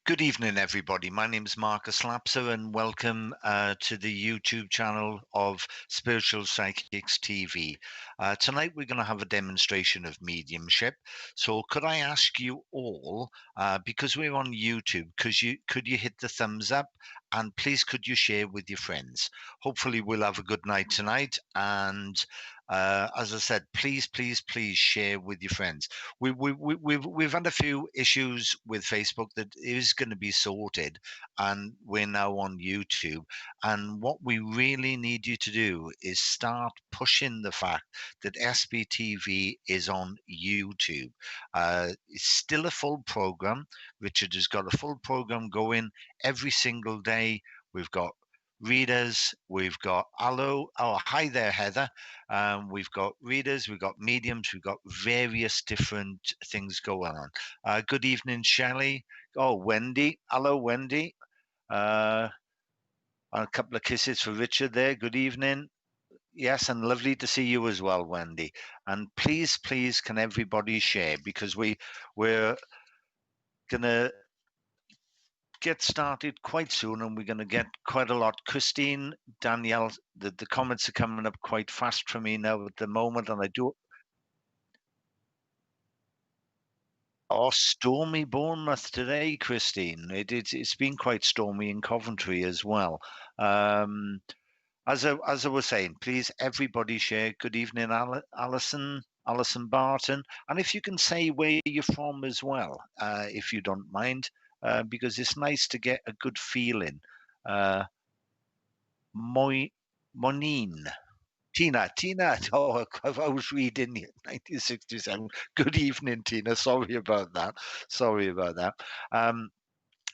Good evening, everybody. My name is Marcus Lapsa, and welcome to the YouTube channel of Spiritual Psychics TV. Tonight, we're going to have a demonstration of mediumship. So, could I ask you all, because we're on YouTube, could you hit the thumbs up, and please could you share with your friends? Hopefully, we'll have a good night tonight. And as I said, please share with your friends. We've had a few issues with Facebook that is going to be sorted, and we're now on YouTube. And what we really need you to do is start pushing the fact that SBTV is on YouTube. It's still a full program. Richard has got a full program going every single day. We've got readers, we've got hi there, Heather. We've got readers, we've got mediums, we've got various different things going on. Good evening, Shelley. Oh, Wendy. Hello, Wendy. A couple of kisses for Richard there. Good evening. Yes, and lovely to see you as well, Wendy. And please, can everybody share, because we're gonna get started quite soon, and we're going to get quite a lot. Christine, Danielle, the comments are coming up quite fast for me now at the moment, and I do. Oh, stormy Bournemouth today, Christine. It's been quite stormy in Coventry as well. As I was saying, please everybody share. Good evening, Alison Barton, and if you can say where you're from as well, if you don't mind. Because it's nice to get a good feeling. Monine. Tina. Oh, I was reading 1967. Good evening, Tina. Sorry about that.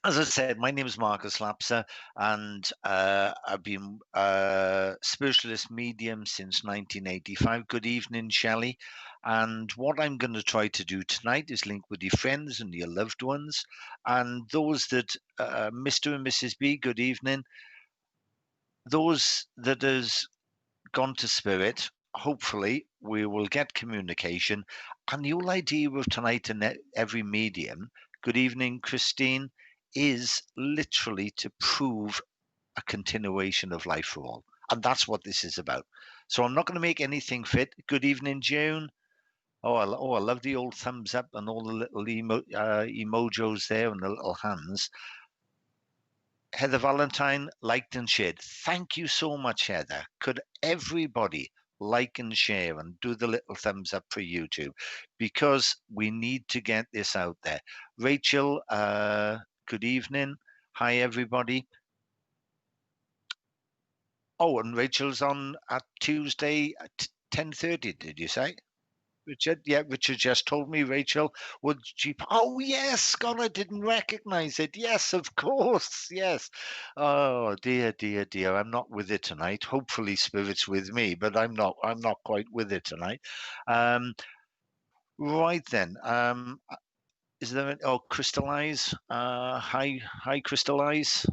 As I said, my name is Marcus Lapsa, and I've been a spiritualist medium since 1985. Good evening, Shelley. And what I'm going to try to do tonight is link with your friends and your loved ones, and those that, Mr. and Mrs. B, good evening. Those that has gone to spirit, hopefully we will get communication. And the whole idea of tonight and every medium, good evening, Christine, is literally to prove a continuation of life for all. And that's what this is about. So I'm not going to make anything fit. Good evening, June. Oh, I love the old thumbs up and all the little emojis there and the little hands. Heather Valentine liked and shared. Thank you so much, Heather. Could everybody like and share and do the little thumbs up for YouTube, because we need to get this out there. Rachel, good evening. Hi, everybody. Oh, and Rachel's on at Tuesday at 10:30, did you say? Richard, yeah, Richard just told me. Rachel, would she? Oh, yes, God, I didn't recognize it. Yes, of course, yes. Oh, dear. I'm not with it tonight. Hopefully, Spirit's with me, but I'm not. I'm not quite with it tonight. Right then. Is there? Oh, Crystallize. Hi, Crystallize.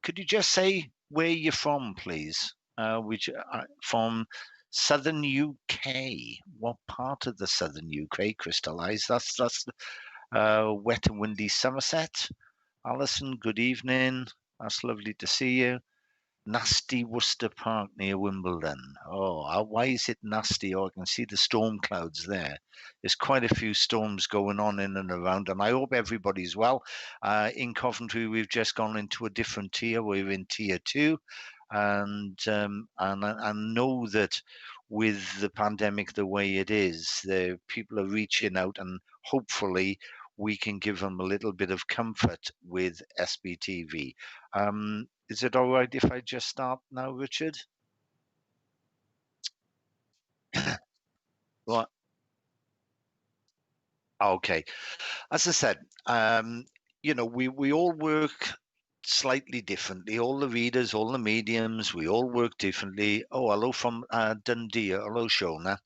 Could you just say where you're from, please? Which from southern UK. What part of the southern UK, Crystallize? That's wet and windy Somerset. Alison, good evening. That's lovely to see you. Nasty Worcester Park near Wimbledon. Oh, why is it nasty? Oh, I can see the storm clouds there. There's quite a few storms going on in and around, and I hope everybody's well. In Coventry, we've just gone into a different tier. We're in tier 2, and I know that with the pandemic the way it is, the people are reaching out, and hopefully we can give them a little bit of comfort with SBTV. Is it all right if I just start now, Richard? What? Okay. As I said, we all work slightly differently. All the readers, all the mediums, we all work differently. Oh, hello from Dundee. Hello, Shona.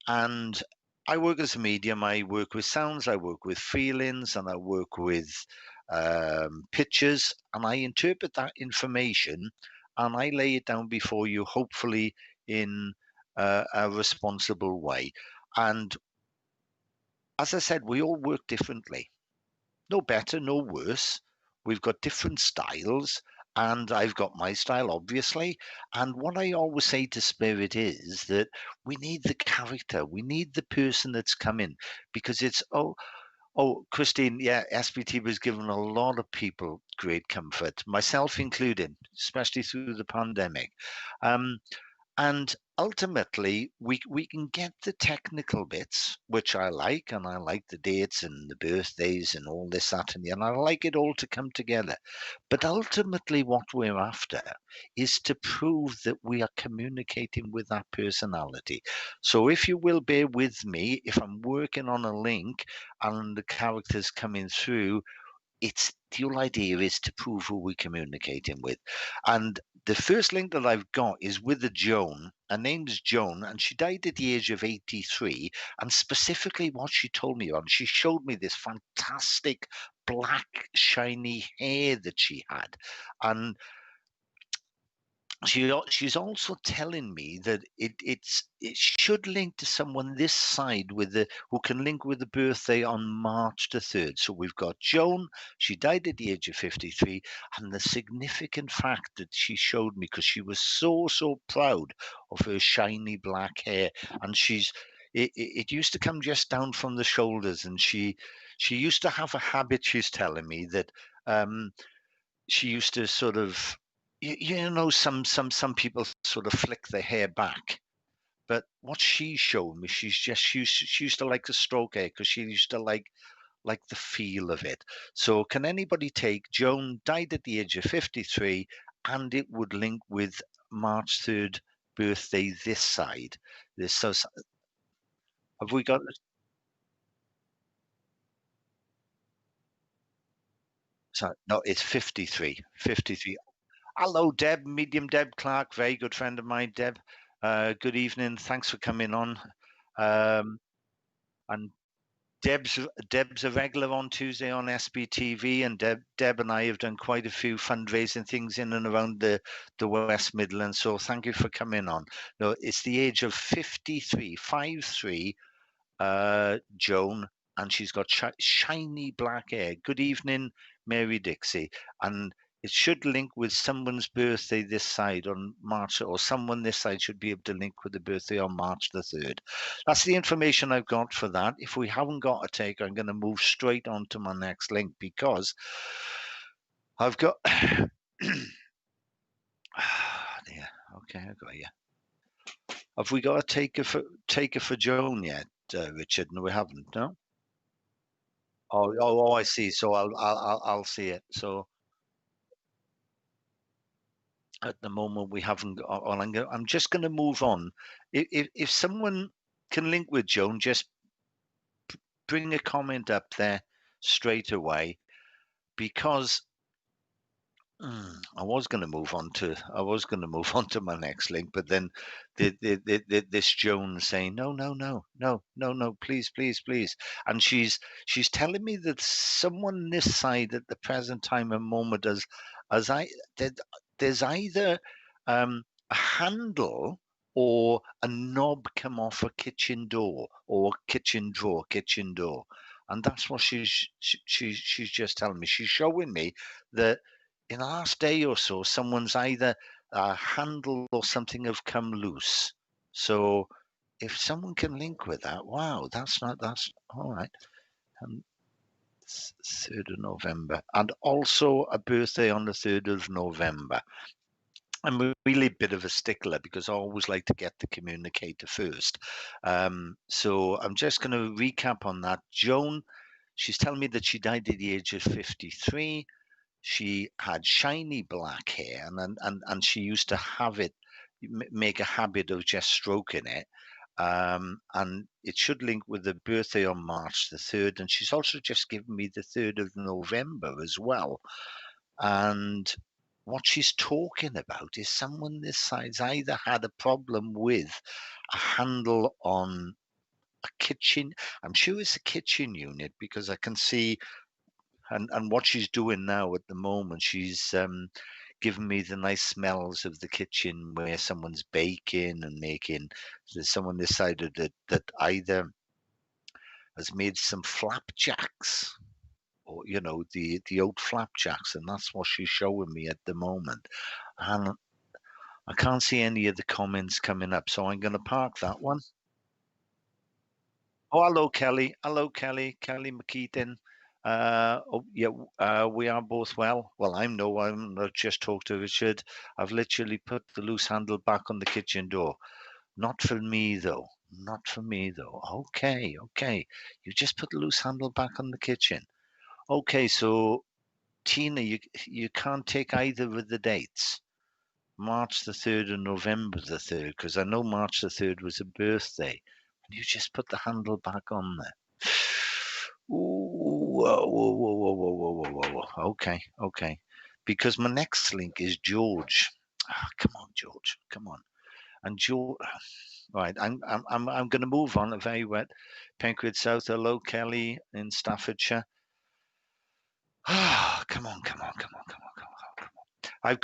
And I work as a medium. I work with sounds, I work with feelings, and I work with pictures, and I interpret that information and I lay it down before you, hopefully in a responsible way. And as I said, we all work differently. No better, no worse. we've got different styles, and I've got my style, obviously. And what I always say to Spirit is that we need the character, we need the person that's coming, because it's, oh, Christine, yeah, SBT was giving a lot of people great comfort, myself included, especially through the pandemic. Um, and ultimately, we can get the technical bits, which I like, and I like the dates and the birthdays and all this, that, and the other. And I like it all to come together. But ultimately, what we're after is to prove that we are communicating with that personality. So, if you will bear with me, if I'm working on a link and the characters coming through, it's the whole idea is to prove who we're communicating with. And the first link that I've got is with a Joan. Her name's Joan, and she died at the age of 83. And specifically, what she told me on, she showed me this fantastic black, shiny hair that she had. And she's also telling me that it should link to someone this side with the who can link with the birthday on March the 3rd. So we've got Joan. She died at the age of 53, and the significant fact that she showed me, because she was so proud of her shiny black hair, and it used to come just down from the shoulders, and she used to have a habit, she's telling me, that she used to sort of, some people sort of flick their hair back, but what she showed me, she used to like to stroke hair, because she used to like the feel of it. So can anybody take Joan died at the age of 53, and it would link with March 3rd birthday this side? This, so have we got, so no, it's 53. 53. Hello, Deb, medium Deb Clark, very good friend of mine, Deb. Good evening. Thanks for coming on. Um, and Deb's a regular on Tuesday on SBTV, and Deb and I have done quite a few fundraising things in and around the West Midlands. So thank you for coming on. No, it's the age of 53, 53, Joan, and she's got shiny black hair. Good evening, Mary Dixie. And it should link with someone's birthday this side on March, or someone this side should be able to link with the birthday on March the 3rd. That's the information I've got for that. If we haven't got a take, I'm going to move straight on to my next link, because I've got. Yeah, okay, I got you. Have we got a taker for Joan yet, Richard? No, we haven't. No. Oh, I see. So I'll see it. So at the moment we haven't got. Well, I'm just going to move on. If someone can link with Joan, just bring a comment up there straight away, because I was going to move on to my next link, but then this Joan saying no, please, and she's telling me that someone this side at the present time and moment, as I did, there's either a handle or a knob come off a kitchen door, or kitchen drawer, and that's what she's just telling me. She's showing me that in the last day or so, someone's either a handle or something have come loose. So if someone can link with that, wow, that's all right. Um, 3rd of November, and also a birthday on the 3rd of November. I'm really a bit of a stickler, because I always like to get the communicator first. So I'm just going to recap on that. Joan, she's telling me that she died at the age of 53. She had shiny black hair, and she used to have it, make a habit of just stroking it. And it should link with the birthday on March the 3rd. And she's also just given me the 3rd of November as well. And what she's talking about is someone this side's either had a problem with a handle on a kitchen. I'm sure it's a kitchen unit, because I can see, and what she's doing now at the moment, she's giving me the nice smells of the kitchen where someone's baking and making. There's someone decided that either has made some flapjacks, or the old flapjacks, and that's what she's showing me at the moment. And I can't see any of the comments coming up, so I'm going to park that one. Oh, hello, Kelly. Hello, Kelly. Kelly McKeaton. Oh, yeah, we are both well. Well, I'm not just talked to Richard. I've literally put the loose handle back on the kitchen door. Not for me, though. Not for me, though. Okay, okay. You just put the loose handle back on the kitchen. Okay, so Tina, you can't take either of the dates. March the 3rd and November the 3rd, because I know March the 3rd was a birthday. And you just put the handle back on there. Ooh, whoa, whoa, whoa, whoa, whoa, whoa, whoa, whoa. Okay, okay. Because my next link is George. Come on, George. Come on. And George, right. I'm going to move on. A very wet Penkridge South. Hello, Kelly in Staffordshire. Come on, come on, come on, come on, come on, come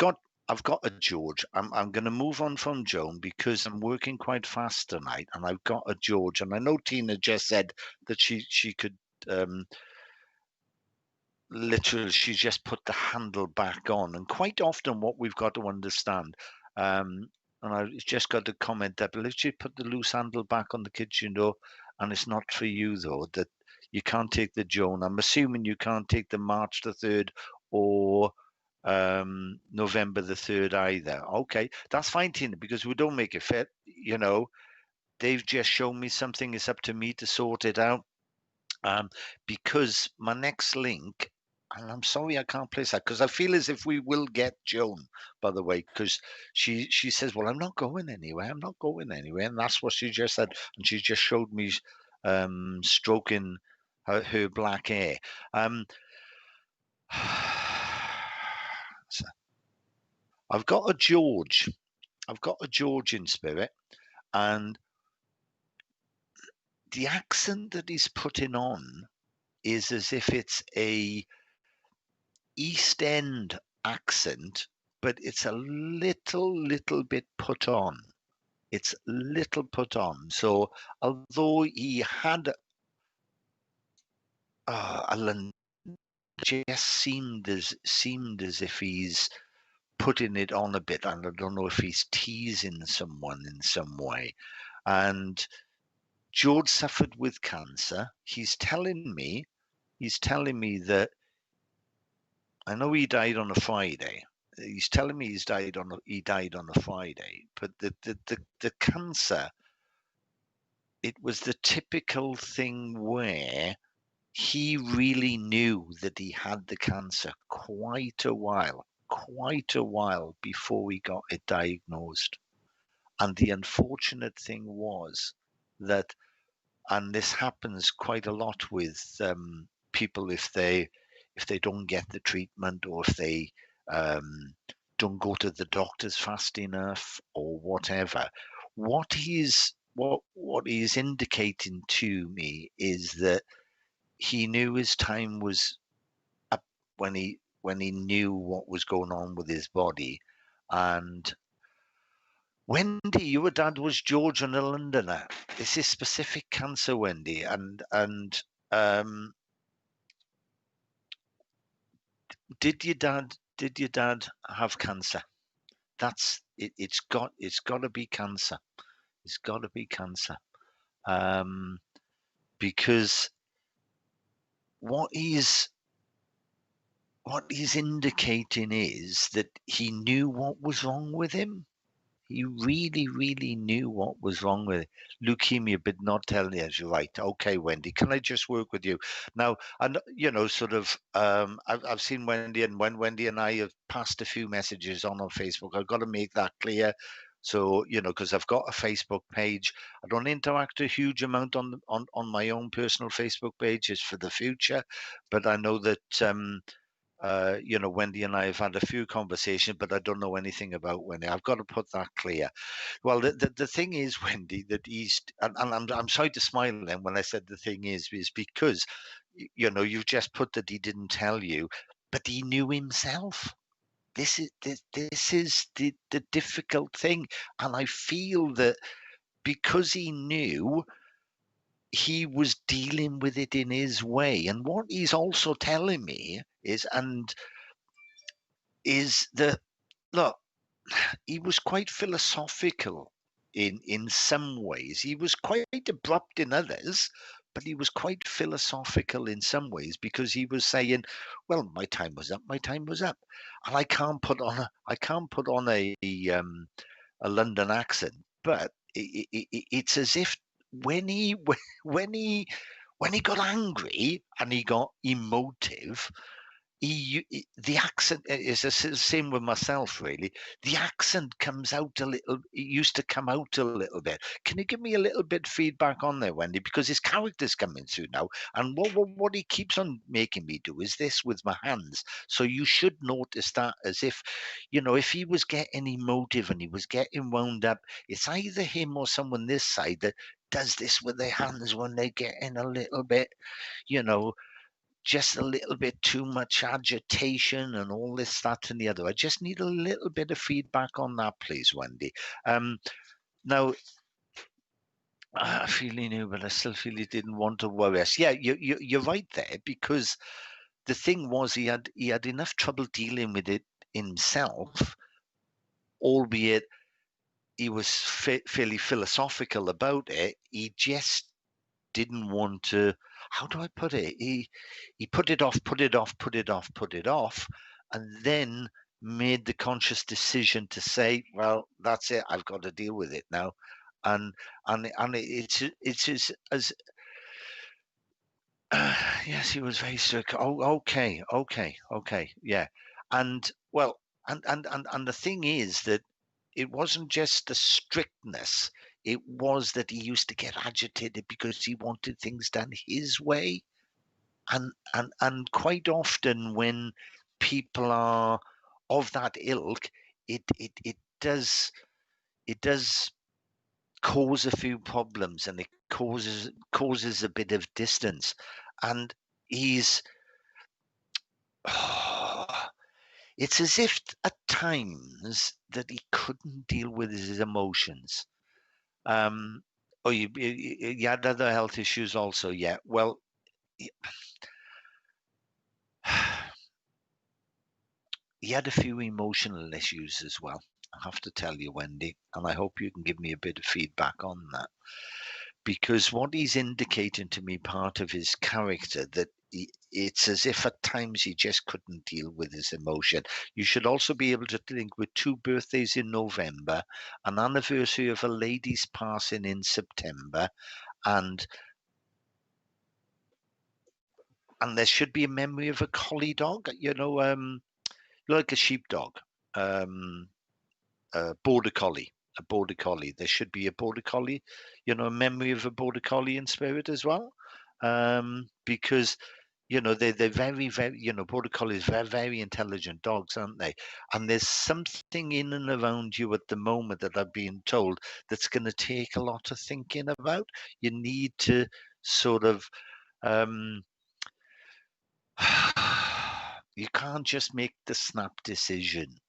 on. I've got a George. I'm going to move on from Joan because I'm working quite fast tonight, and I've got a George. And I know Tina just said that she could literally she just put the handle back on. And quite often, what we've got to understand, and I just got to comment that, but literally put the loose handle back on the kitchen door, and it's not for you though. That you can't take the Joan. I'm assuming you can't take the March the 3rd or November the 3rd either. Okay, that's fine, Tina, because we don't make it fit. They've just shown me something. It's up to me to sort it out. Because my next link, and I'm sorry I can't place that because I feel as if we will get Joan, by the way, because she says, well, I'm not going anywhere. I'm not going anywhere. And that's what she just said. And she just showed me stroking her black hair. So I've got a George. I've got a George in spirit. And the accent that he's putting on is as if it's a East End accent, but it's a little bit put on. It's little put on. So although he had a London, just seemed as if he's putting it on a bit, and I don't know if he's teasing someone in some way. And George suffered with cancer. He's telling me that I know he died on a Friday. He's telling me he died on a Friday, but the cancer, it was the typical thing where he really knew that he had the cancer quite a while before he got it diagnosed. And the unfortunate thing was that, and this happens quite a lot with people if they don't get the treatment, or if they don't go to the doctors fast enough or whatever. What he's indicating to me is that he knew his time was up when he knew what was going on with his body. And Wendy, your dad was George and a Londoner. This is specific cancer, Wendy, and did your dad have cancer? That's it. It's got to be cancer. It's got to be cancer. Because what he's indicating is that he knew what was wrong with him. He really, really knew what was wrong with it. Leukemia, but not telling you. You're right. Okay, Wendy, can I just work with you now? And sort of, I've seen Wendy, and when Wendy and I have passed a few messages on Facebook, I've got to make that clear. So because I've got a Facebook page, I don't interact a huge amount on my own personal Facebook page. It's for the future, but I know that Wendy and I have had a few conversations, but I don't know anything about Wendy. I've got to put that clear. Well, the thing is, Wendy, that he's, and I'm sorry to smile then when I said the thing is because, you've just put that he didn't tell you, but he knew himself. This is the difficult thing, and I feel that because he knew, he was dealing with it in his way. And what he's also telling me is that, look, he was quite philosophical in some ways. He was quite abrupt in others, but he was quite philosophical in some ways, because he was saying, "Well, my time was up. My time was up, and I can't put on a London accent, but it's as if when he when he when he got angry and he got emotive, the accent is the same with myself, really. The accent comes out a little. It used to come out a little bit. Can you give me a little bit feedback on there, Wendy? Because his character's coming through now, and what he keeps on making me do is this with my hands. So you should notice that, as if, if he was getting emotive and he was getting wound up, it's either him or someone this side that does this with their hands when they get in a little bit, you know, just a little bit too much agitation and all this, that, and the other. I just need a little bit of feedback on that, please, Wendy. Now, I feel he knew, but I still feel he didn't want to worry us. Yeah, you're right there, because the thing was, he had enough trouble dealing with it himself, albeit he was fairly philosophical about it. He just didn't want to. How do I put it? He put it off, put it off, put it off, put it off, and then made the conscious decision to say, "Well, that's it. I've got to deal with it now." And it's as yes, he was very strict. Oh, okay, yeah, and well, and the thing is that it wasn't just the strictness. It was that he used to get agitated because he wanted things done his way. And quite often when people are of that ilk, it does cause a few problems, and it causes a bit of distance. And he's it's as if at times that he couldn't deal with his emotions. Oh, you had other health issues also, yeah. Well, he had a few emotional issues as well. I have to tell you, Wendy, and I hope you can give me a bit of feedback on that. Because what he's indicating to me, part of his character, that it's as if at times he just couldn't deal with his emotion. You should also be able to think, with 2 birthdays in November, an anniversary of a lady's passing in September, and there should be a memory of a collie dog, like a sheepdog, a border collie. A border collie. There should be a border collie, a memory of a border collie in spirit as well, because they're very, very, border collies, very, very intelligent dogs, aren't they? And there's something in and around you at the moment that I've been told that's going to take a lot of thinking about. You need to sort of um, you can't just make the snap decision.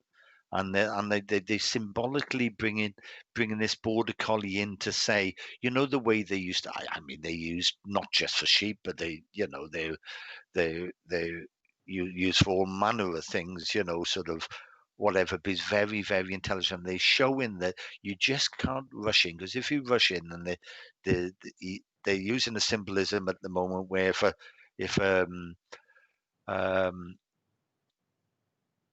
And they symbolically bringing this border collie in to say, the way they used to. I mean, they used not just for sheep, but they use for all manner of things. Sort of whatever. But it's very, very intelligent. They show in that you just can't rush in, because if you rush in, and they're using a symbolism at the moment where um,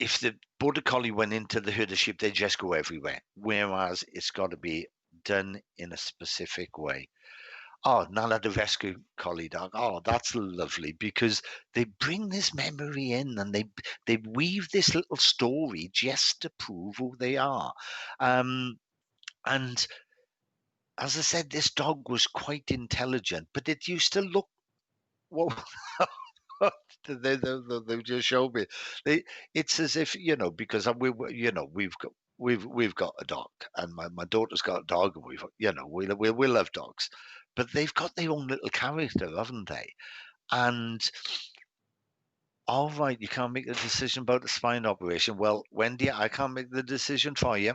if the border collie went into the herd of sheep, they just go everywhere. Whereas it's got to be done in a specific way. Oh, Nala the rescue collie dog. Oh, that's lovely, because they bring this memory in, and they weave this little story just to prove who they are. And as I said, this dog was quite intelligent, but it used to look, well, they just showed me. It's as if, because we've got a dog, and my daughter's got a dog, and we love dogs, but they've got their own little character, haven't they? And all right, you can't make the decision about the spine operation. Well, Wendy, I can't make the decision for you,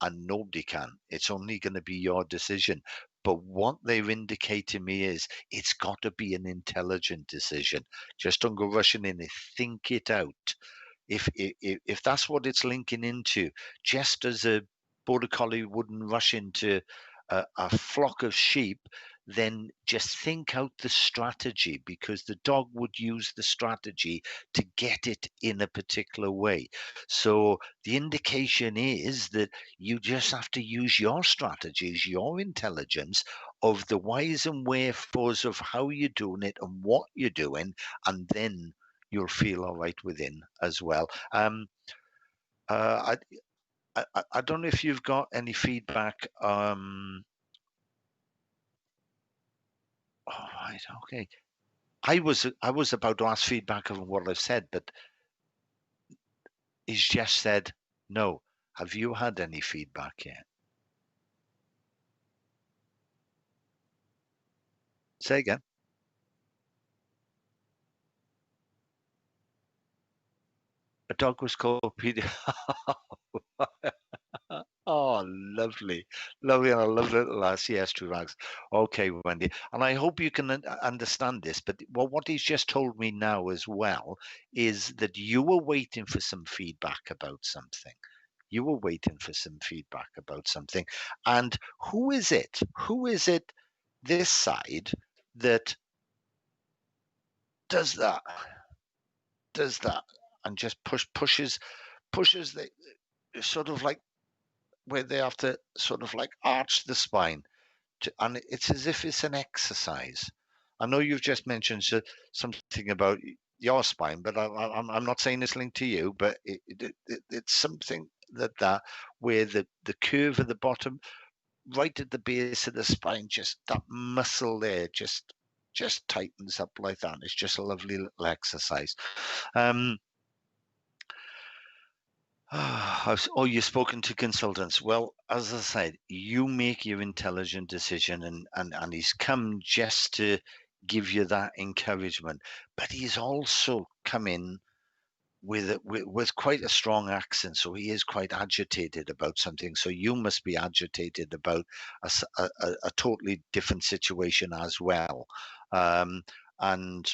and nobody can. It's only going to be your decision. But what they're indicating me is it's got to be an intelligent decision. Just don't go rushing in it. Think it out. If that's what it's linking into, just as a border collie wouldn't rush into a flock of sheep, then just think out the strategy, because the dog would use the strategy to get it in a particular way. So the indication is that you just have to use your strategies, your intelligence of the whys and wherefores of how you're doing it and what you're doing, and then you'll feel all right within as well. Uh, I don't know if you've got any feedback. All right, okay. I was about to ask feedback on what I've said, but he's just said no. Have you had any feedback yet? Say again. A dog was called Peter. Oh, lovely, lovely, and I love little lass. Yes, true rags. Okay, Wendy, and I hope you can understand this. But what he's just told me now as well is that you were waiting for some feedback about something. You were waiting for some feedback about something, and who is it? Who is it? This side that does that, does that, and just pushes the sort of like where they have to sort of like arch the spine and it's as if it's an exercise. I know you've just mentioned something about your spine, but I'm not saying it's linked to you, but it's something that where the curve at the bottom, right at the base of the spine, just that muscle there, just tightens up like that. It's just a lovely little exercise. Um, Oh, you've spoken to consultants. Well, as I said, you make your intelligent decision, and he's come just to give you that encouragement. But he's also come in with quite a strong accent, so he is quite agitated about something. So you must be agitated about a totally different situation as well. Um, and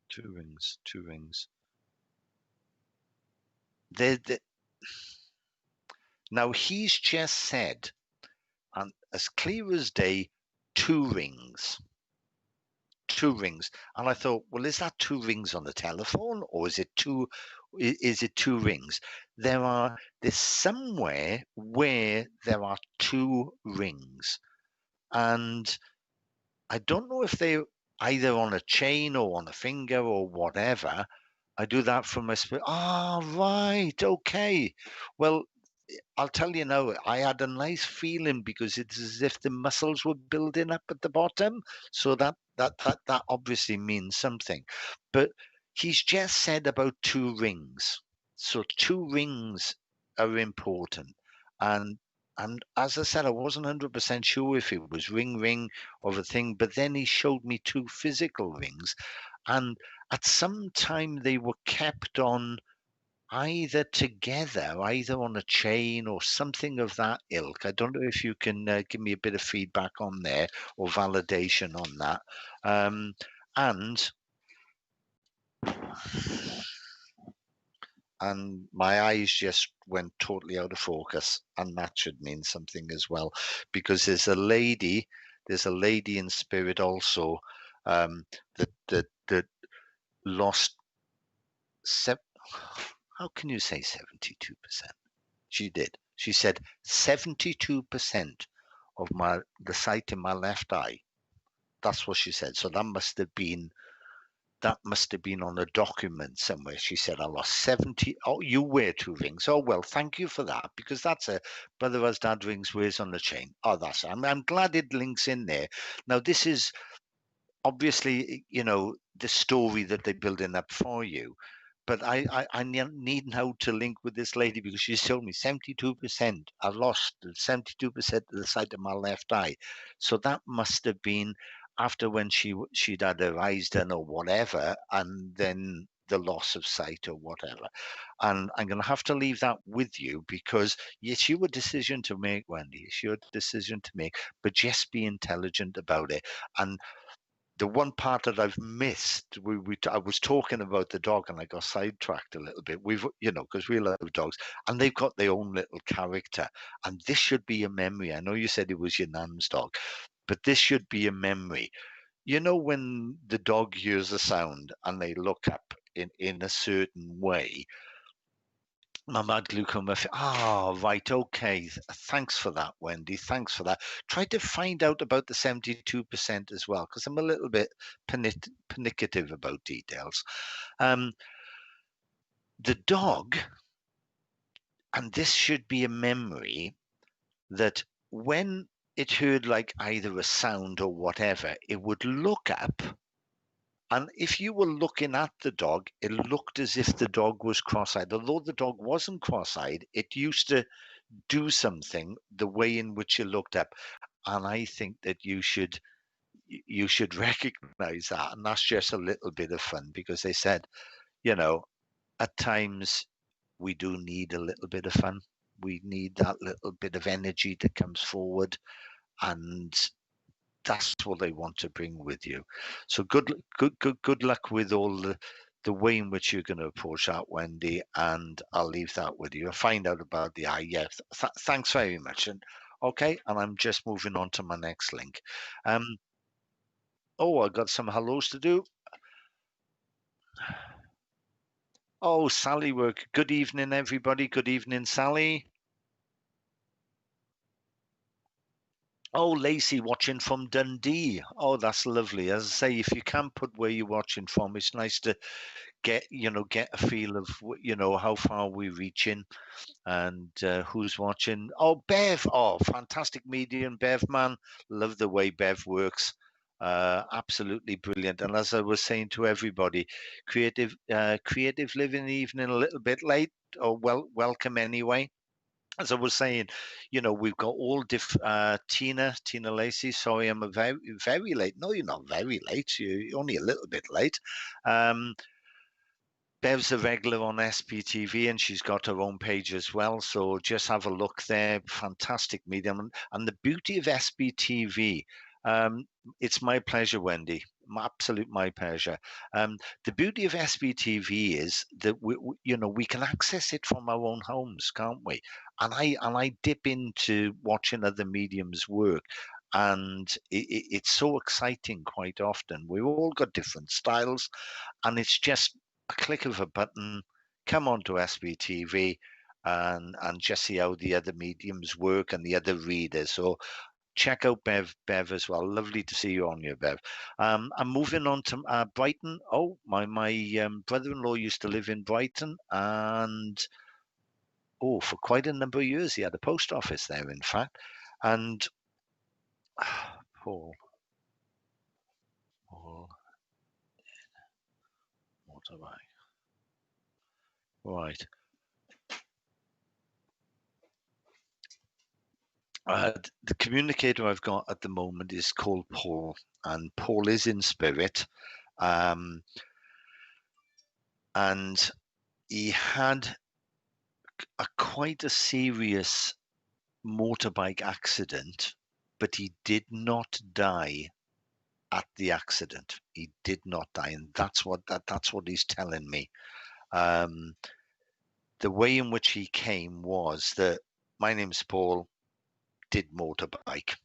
two rings, two rings. They Now he's just said, and as clear as day, two rings. Two rings. And I thought, well, is that two rings on the telephone, or is it two rings? There's somewhere where there are two rings. And I don't know if they're either on a chain or on a finger or whatever. I do that for my spirit. Ah, right. Okay. Well, I'll tell you now, I had a nice feeling because it's as if the muscles were building up at the bottom. So that obviously means something. But he's just said about two rings. So two rings are important. And and as I said, I wasn't 100% sure if it was ring or a thing, but then he showed me two physical rings. And at some time they were kept on either together, either on a chain or something of that ilk. I don't know if you can give me a bit of feedback on there or validation on that. Um, and and my eyes just went totally out of focus, and that should mean something as well, because there's a lady in spirit also, that lost. How can you say 72%? She did. She said 72% of the sight in my left eye. That's what she said. So that must have been on a document somewhere. She said I lost 70. Oh, you wear two rings. Oh well, thank you for that, because that's a brother as dad rings wears on the chain. Oh, I'm glad it links in there. Now this is obviously, the story that they're building up for you. But I need now to link with this lady, because she's told me 72%. I've lost 72% of the sight of my left eye. So that must have been after when she'd had her eyes done or whatever, and then the loss of sight or whatever. And I'm going to have to leave that with you because it's your decision to make, Wendy. It's your decision to make, but just be intelligent about it. And the one part that I've missed, I was talking about the dog and I got sidetracked a little bit. Because we love dogs and they've got their own little character. And this should be a memory. I know you said it was your nan's dog, but this should be a memory. You know, when the dog hears a sound and they look up in a certain way, my glaucoma. Right, okay. Thanks for that, Wendy. Thanks for that. Try to find out about the 72% as well, because I'm a little bit pernicative about details. The dog, and this should be a memory, that when it heard like either a sound or whatever, it would look up. And if you were looking at the dog, it looked as if the dog was cross-eyed. Although the dog wasn't cross-eyed, it used to do something the way in which you looked up. And I think that you should recognize that. And that's just a little bit of fun because they said, at times we do need a little bit of fun. We need that little bit of energy that comes forward, and that's what they want to bring with you. So good luck with all the way in which you're going to approach that, Wendy, and I'll leave that with you. I'll find out about the eye. Yeah, thanks very much. And okay, and I'm just moving on to my next link. I got some hellos to do. Oh, Sally work. Good evening, everybody. Good evening, Sally. Oh, Lacey watching from Dundee. Oh, that's lovely. As I say, if you can put where you're watching from, it's nice to get a feel of how far we're reaching and who's watching. Oh, Bev. Oh, fantastic medium, Bev, man. Love the way Bev works. Absolutely brilliant. And as I was saying to everybody, creative living evening a little bit late, or welcome anyway. As I was saying, we've got all Tina Lacey. Sorry, I'm a very, very late. No, you're not very late. You're only a little bit late. Bev's a regular on SPTV and she's got her own page as well. So just have a look there. Fantastic medium. And the beauty of SPTV, it's my pleasure, Wendy. My pleasure. The beauty of SBTV is that we can access it from our own homes, can't we? And I dip into watching other mediums work, and it's so exciting quite often. We've all got different styles, and it's just a click of a button. Come on to SBTV and just see how the other mediums work and the other readers. So check out Bev as well. Lovely to see you on here, Bev. I'm moving on to Brighton. Oh, my brother-in-law used to live in Brighton, and for quite a number of years he had a post office there, in fact. And Paul, what have I? Right. The communicator I've got at the moment is called Paul, and Paul is in spirit. And he had quite a serious motorbike accident, but he did not die at the accident. He did not die, and that's what he's telling me. The way in which he came was that my name's Paul, did motorbike,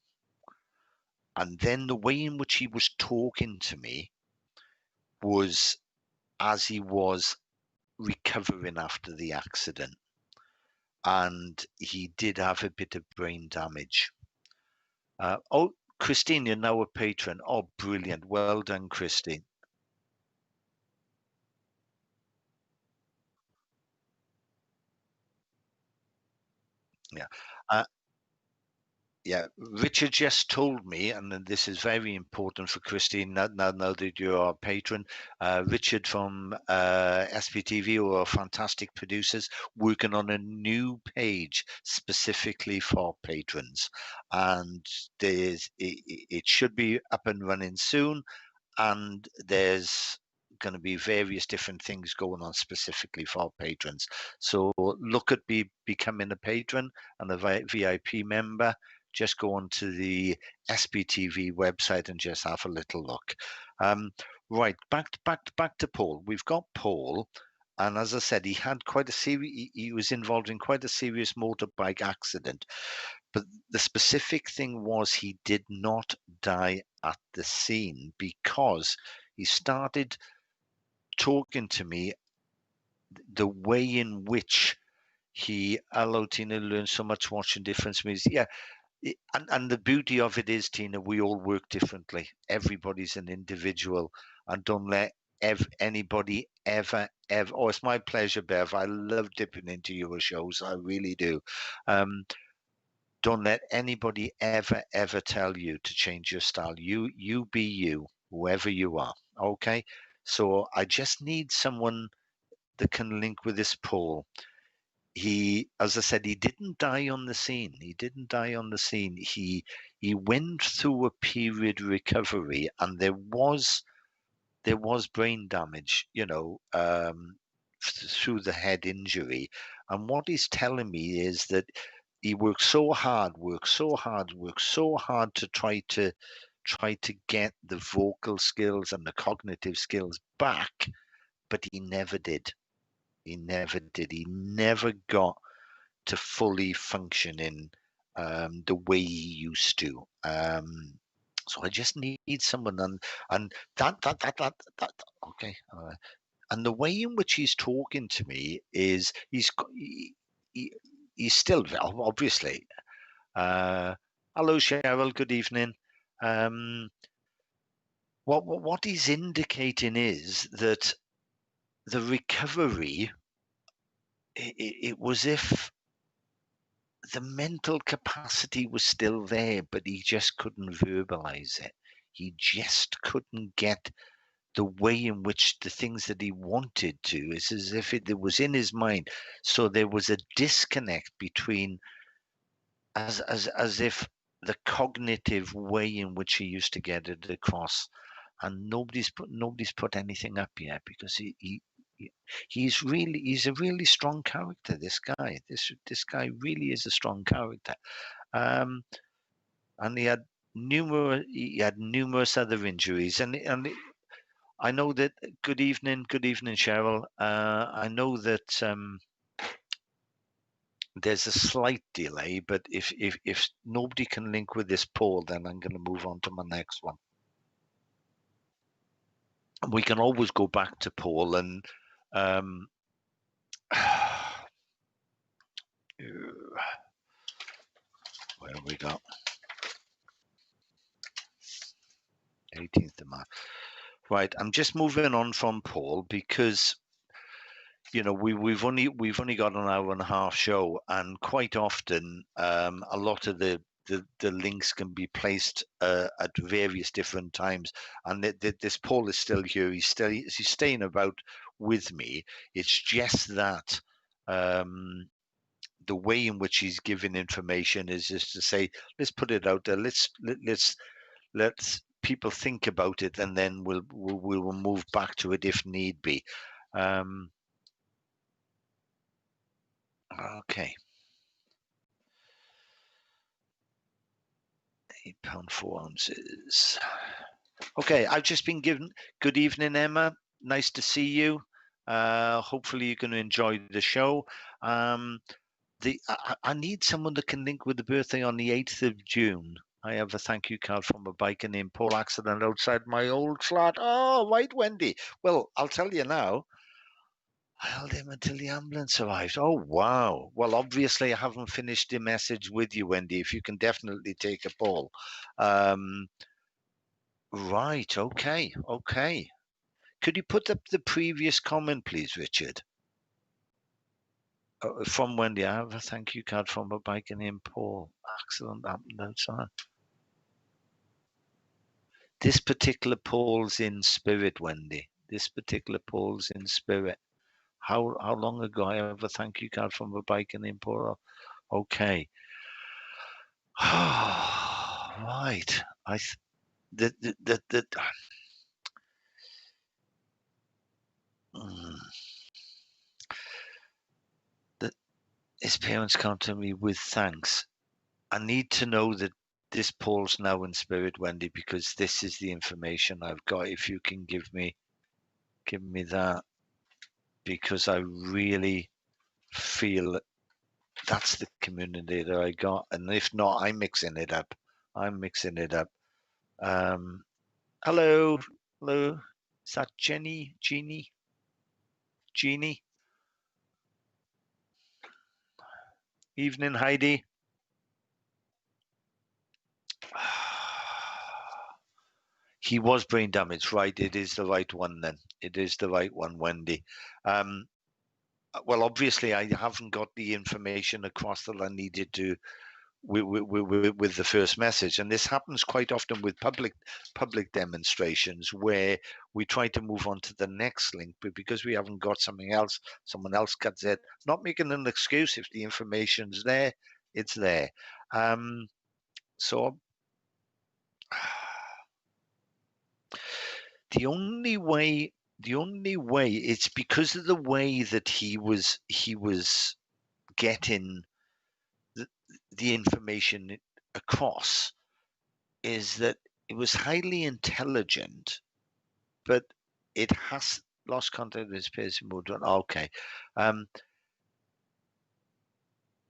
and then the way in which he was talking to me was as he was recovering after the accident, and he did have a bit of brain damage. Christine, you're now a patron. Oh, brilliant. Well done, Christine. Yeah. Yeah, Richard just told me, and this is very important for Christine, now that you're a patron, Richard from SPTV, who are fantastic producers, working on a new page specifically for patrons. And it should be up and running soon. And there's going to be various different things going on specifically for our patrons. So look at becoming a patron and a VIP member. Just go onto the SBTV website and just have a little look. Right, back to Paul. We've got Paul, and as I said, he had quite a serious. He was involved in quite a serious motorbike accident. But the specific thing was he did not die at the scene because he started talking to me the way in which he allowed Tina to learn so much watching different movies. Yeah. And the beauty of it is, Tina, we all work differently. Everybody's an individual, and don't let anybody ever. Oh, it's my pleasure, Bev. I love dipping into your shows. I really do. Don't let anybody ever tell you to change your style. You be you, whoever you are. Okay. So I just need someone that can link with this Paul. He, as I said, he didn't die on the scene. He didn't die on the scene. He went through a period recovery, and there was brain damage, through the head injury. And what he's telling me is that he worked so hard to try to get the vocal skills and the cognitive skills back, but he never did. He never got to fully function in the way he used to. So I just need someone, and that okay. And the way in which he's talking to me is he's still obviously. Hello, Cheryl. Good evening. What he's indicating is that the recovery, it was if the mental capacity was still there, but he just couldn't verbalize it. He just couldn't get the way in which the things that he wanted to. It's as if it was in his mind. So there was a disconnect between, as if the cognitive way in which he used to get it across, and nobody's put anything up yet, because he's a really strong character. This guy really is a strong character. And he had numerous other injuries, and I know that. Good evening, Cheryl. I know that there's a slight delay, but if nobody can link with this Paul, then I'm going to move on to my next one. We can always go back to Paul, and where have we got? 18th of March. Right, I'm just moving on from Paul because we've only got an hour and a half show, and quite often a lot of the links can be placed at various different times, and this Paul is still here. He's staying about with me. It's just that the way in which he's giving information is just to say, let's put it out there. Let's people think about it, and then we'll move back to it if need be. Okay. £8 4 ounces. Okay, I've just been given. Good evening, Emma. Nice to see you. Hopefully you're going to enjoy the show. I need someone that can link with the birthday on the 8th of June. I have a thank you card from a biker named Paul. Accident outside my old flat. Oh, right, Wendy. Well, I'll tell you now. I held him until the ambulance arrived. Oh, wow. Well, obviously, I haven't finished the message with you, Wendy. If you can definitely take a poll. Right. Okay. Could you put up the previous comment, please, Richard? From Wendy. I have a thank you card from a biker named Paul. Accident happened outside. This particular Paul's in spirit, Wendy. This particular Paul's in spirit. How long ago? I have a thank you card from a biker named Paul. Okay. Right. Mm. That his parents come to me with thanks. I need to know that this Paul's now in spirit, Wendy, because this is the information I've got. If you can give me that, because I really feel that's the community that I got. And if not, I'm mixing it up. Um, hello, hello. Is that Jeannie? Evening, Heidi. He was brain damaged, right? It is the right one then. It is the right one, Wendy. Well, obviously, I haven't got the information across that I needed to with the first message, and this happens quite often with public demonstrations where we try to move on to the next link, but because we haven't got something else, someone else cuts it. Not making an excuse. If the information's there, it's there. So the only way it's because of the way that he was getting the information across, is that it was highly intelligent, but it has lost contact with his peers and moved on. Okay.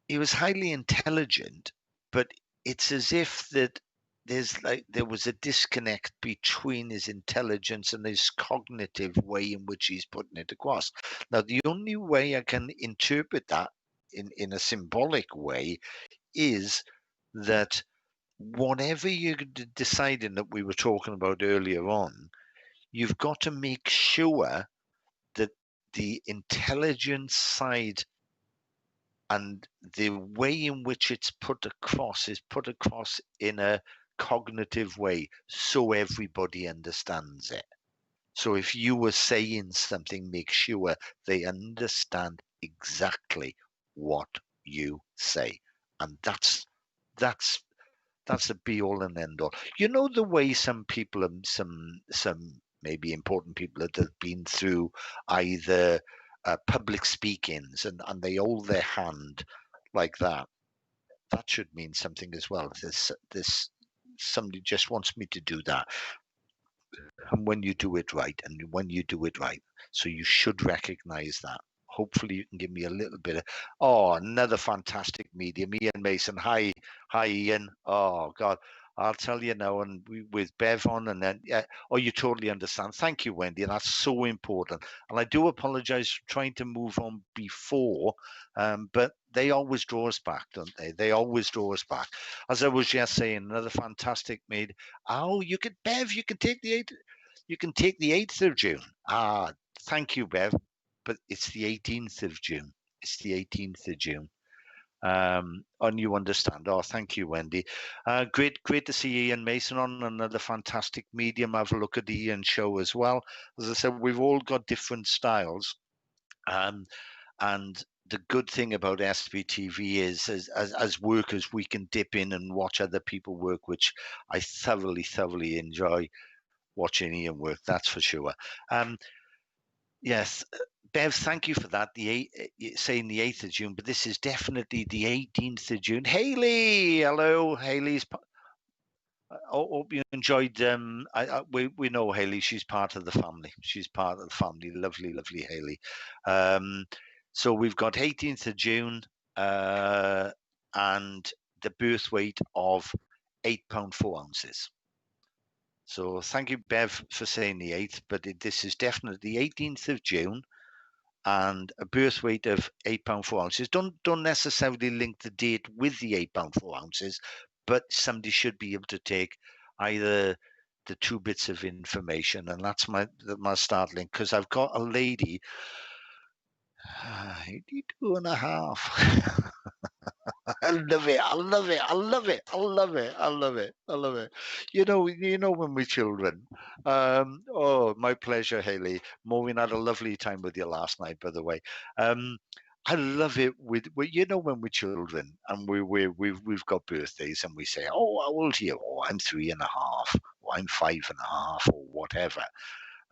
He was highly intelligent, but it's as if that there was a disconnect between his intelligence and his cognitive way in which he's putting it across. Now, the only way I can interpret that in a symbolic way is that whatever you're deciding, that we were talking about earlier on, you've got to make sure that the intelligence side and the way in which it's put across is put across in a cognitive way so everybody understands it. So if you were saying something, make sure they understand exactly what you say. And that's the be all and end all. You know, the way some people, some maybe important people that have been through either public speakings, and they hold their hand like that. That should mean something as well. This somebody just wants me to do that. And when you do it right, so you should recognize that. Hopefully you can give me a little bit of, another fantastic medium, Ian Mason. Hi Ian. Oh God, I'll tell you now, and with Bev on, and then you totally understand. Thank you, Wendy. That's so important. And I do apologize for trying to move on before, but they always draw us back, don't they? They always draw us back. As I was just saying, another fantastic maid. You can, Bev, you can take the 8th of June. Thank you, Bev. But it's the 18th of June. It's the 18th of June. And you understand. Oh, thank you, Wendy. Great to see Ian Mason on, another fantastic medium. Have a look at the Ian show as well. As I said, we've all got different styles. And the good thing about SBTV is, as workers, we can dip in and watch other people work, which I thoroughly enjoy watching Ian work. That's for sure. Yes, Bev, thank you for that. Saying the 8th of June, but this is definitely the 18th of June. Haley, hello, Haley's. I hope you enjoyed. We know Haley. She's part of the family. Lovely Haley. So we've got 18th of June, and the birth weight of £8 4 ounces. So thank you, Bev, for saying the 8th, but this is definitely the 18th of June, and a birth weight of £8 4 ounces. Don't necessarily link the date with the £8 4 ounces, but somebody should be able to take either the two bits of information, and that's my start link, because I've got a lady, 82 and a half. I love it. You know when we're children. My pleasure, Haley. Maureen had a lovely time with you last night, by the way. I love it when we're children and we've got birthdays and we say, "Oh, how old are you?" "Oh, I'm 3.5," or "I'm 5.5," or whatever.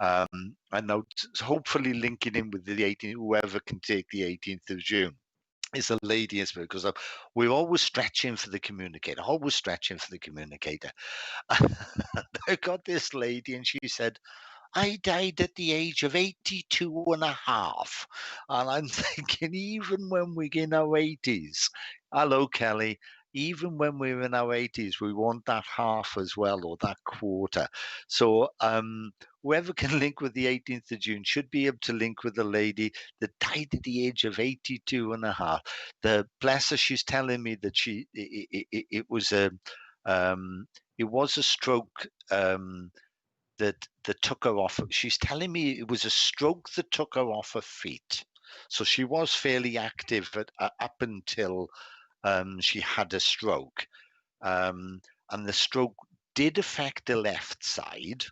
And now hopefully linking in with the 18th, whoever can take the 18th of June. Is a lady in spirit, because we're always stretching for the communicator, always stretching for the communicator. I got this lady and she said, I died at the age of 82 and a half. And I'm thinking, even when we're in our 80s, hello, Kelly, even when we're in our 80s, we want that half as well, or that quarter. So whoever can link with the 18th of June should be able to link with the lady that died at the age of 82 and a half. The bless her, she's telling me that it was a stroke that took her off. She's telling me it was a stroke that took her off her feet. So she was fairly active up until she had a stroke. And the stroke did affect the left side.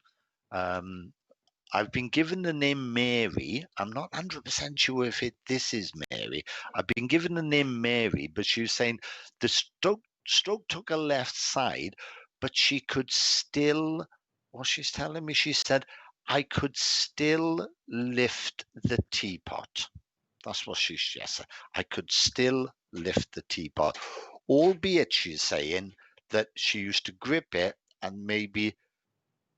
I've been given the name Mary. I'm not 100% sure if this is Mary. I've been given the name Mary, but she was saying the stroke took her left side, but she could still, what she's telling me, she said, I could still lift the teapot. That's what she said. I could still lift the teapot, albeit she's saying that she used to grip it and maybe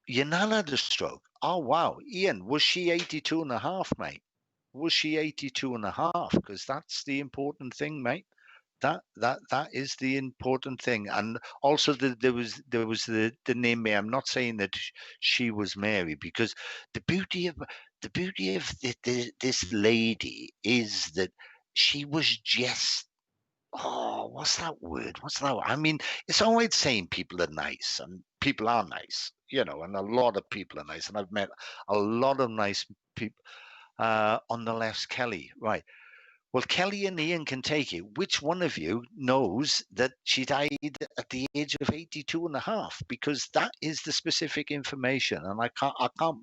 your nan had a stroke. Oh, wow. Ian, was she 82 and a half, mate? Was she 82 and a half? Because that's the important thing, mate. That is the important thing. And also there was the name Mary. I'm not saying that she was Mary, because the beauty of this lady is that she was just, oh, what's that word? I mean, it's always saying people are nice, and people are nice, and a lot of people are nice. And I've met a lot of nice people on the left, Kelly. Right. Well, Kelly and Ian can take it. Which one of you knows that she died at the age of 82 and a half? Because that is the specific information. And I can't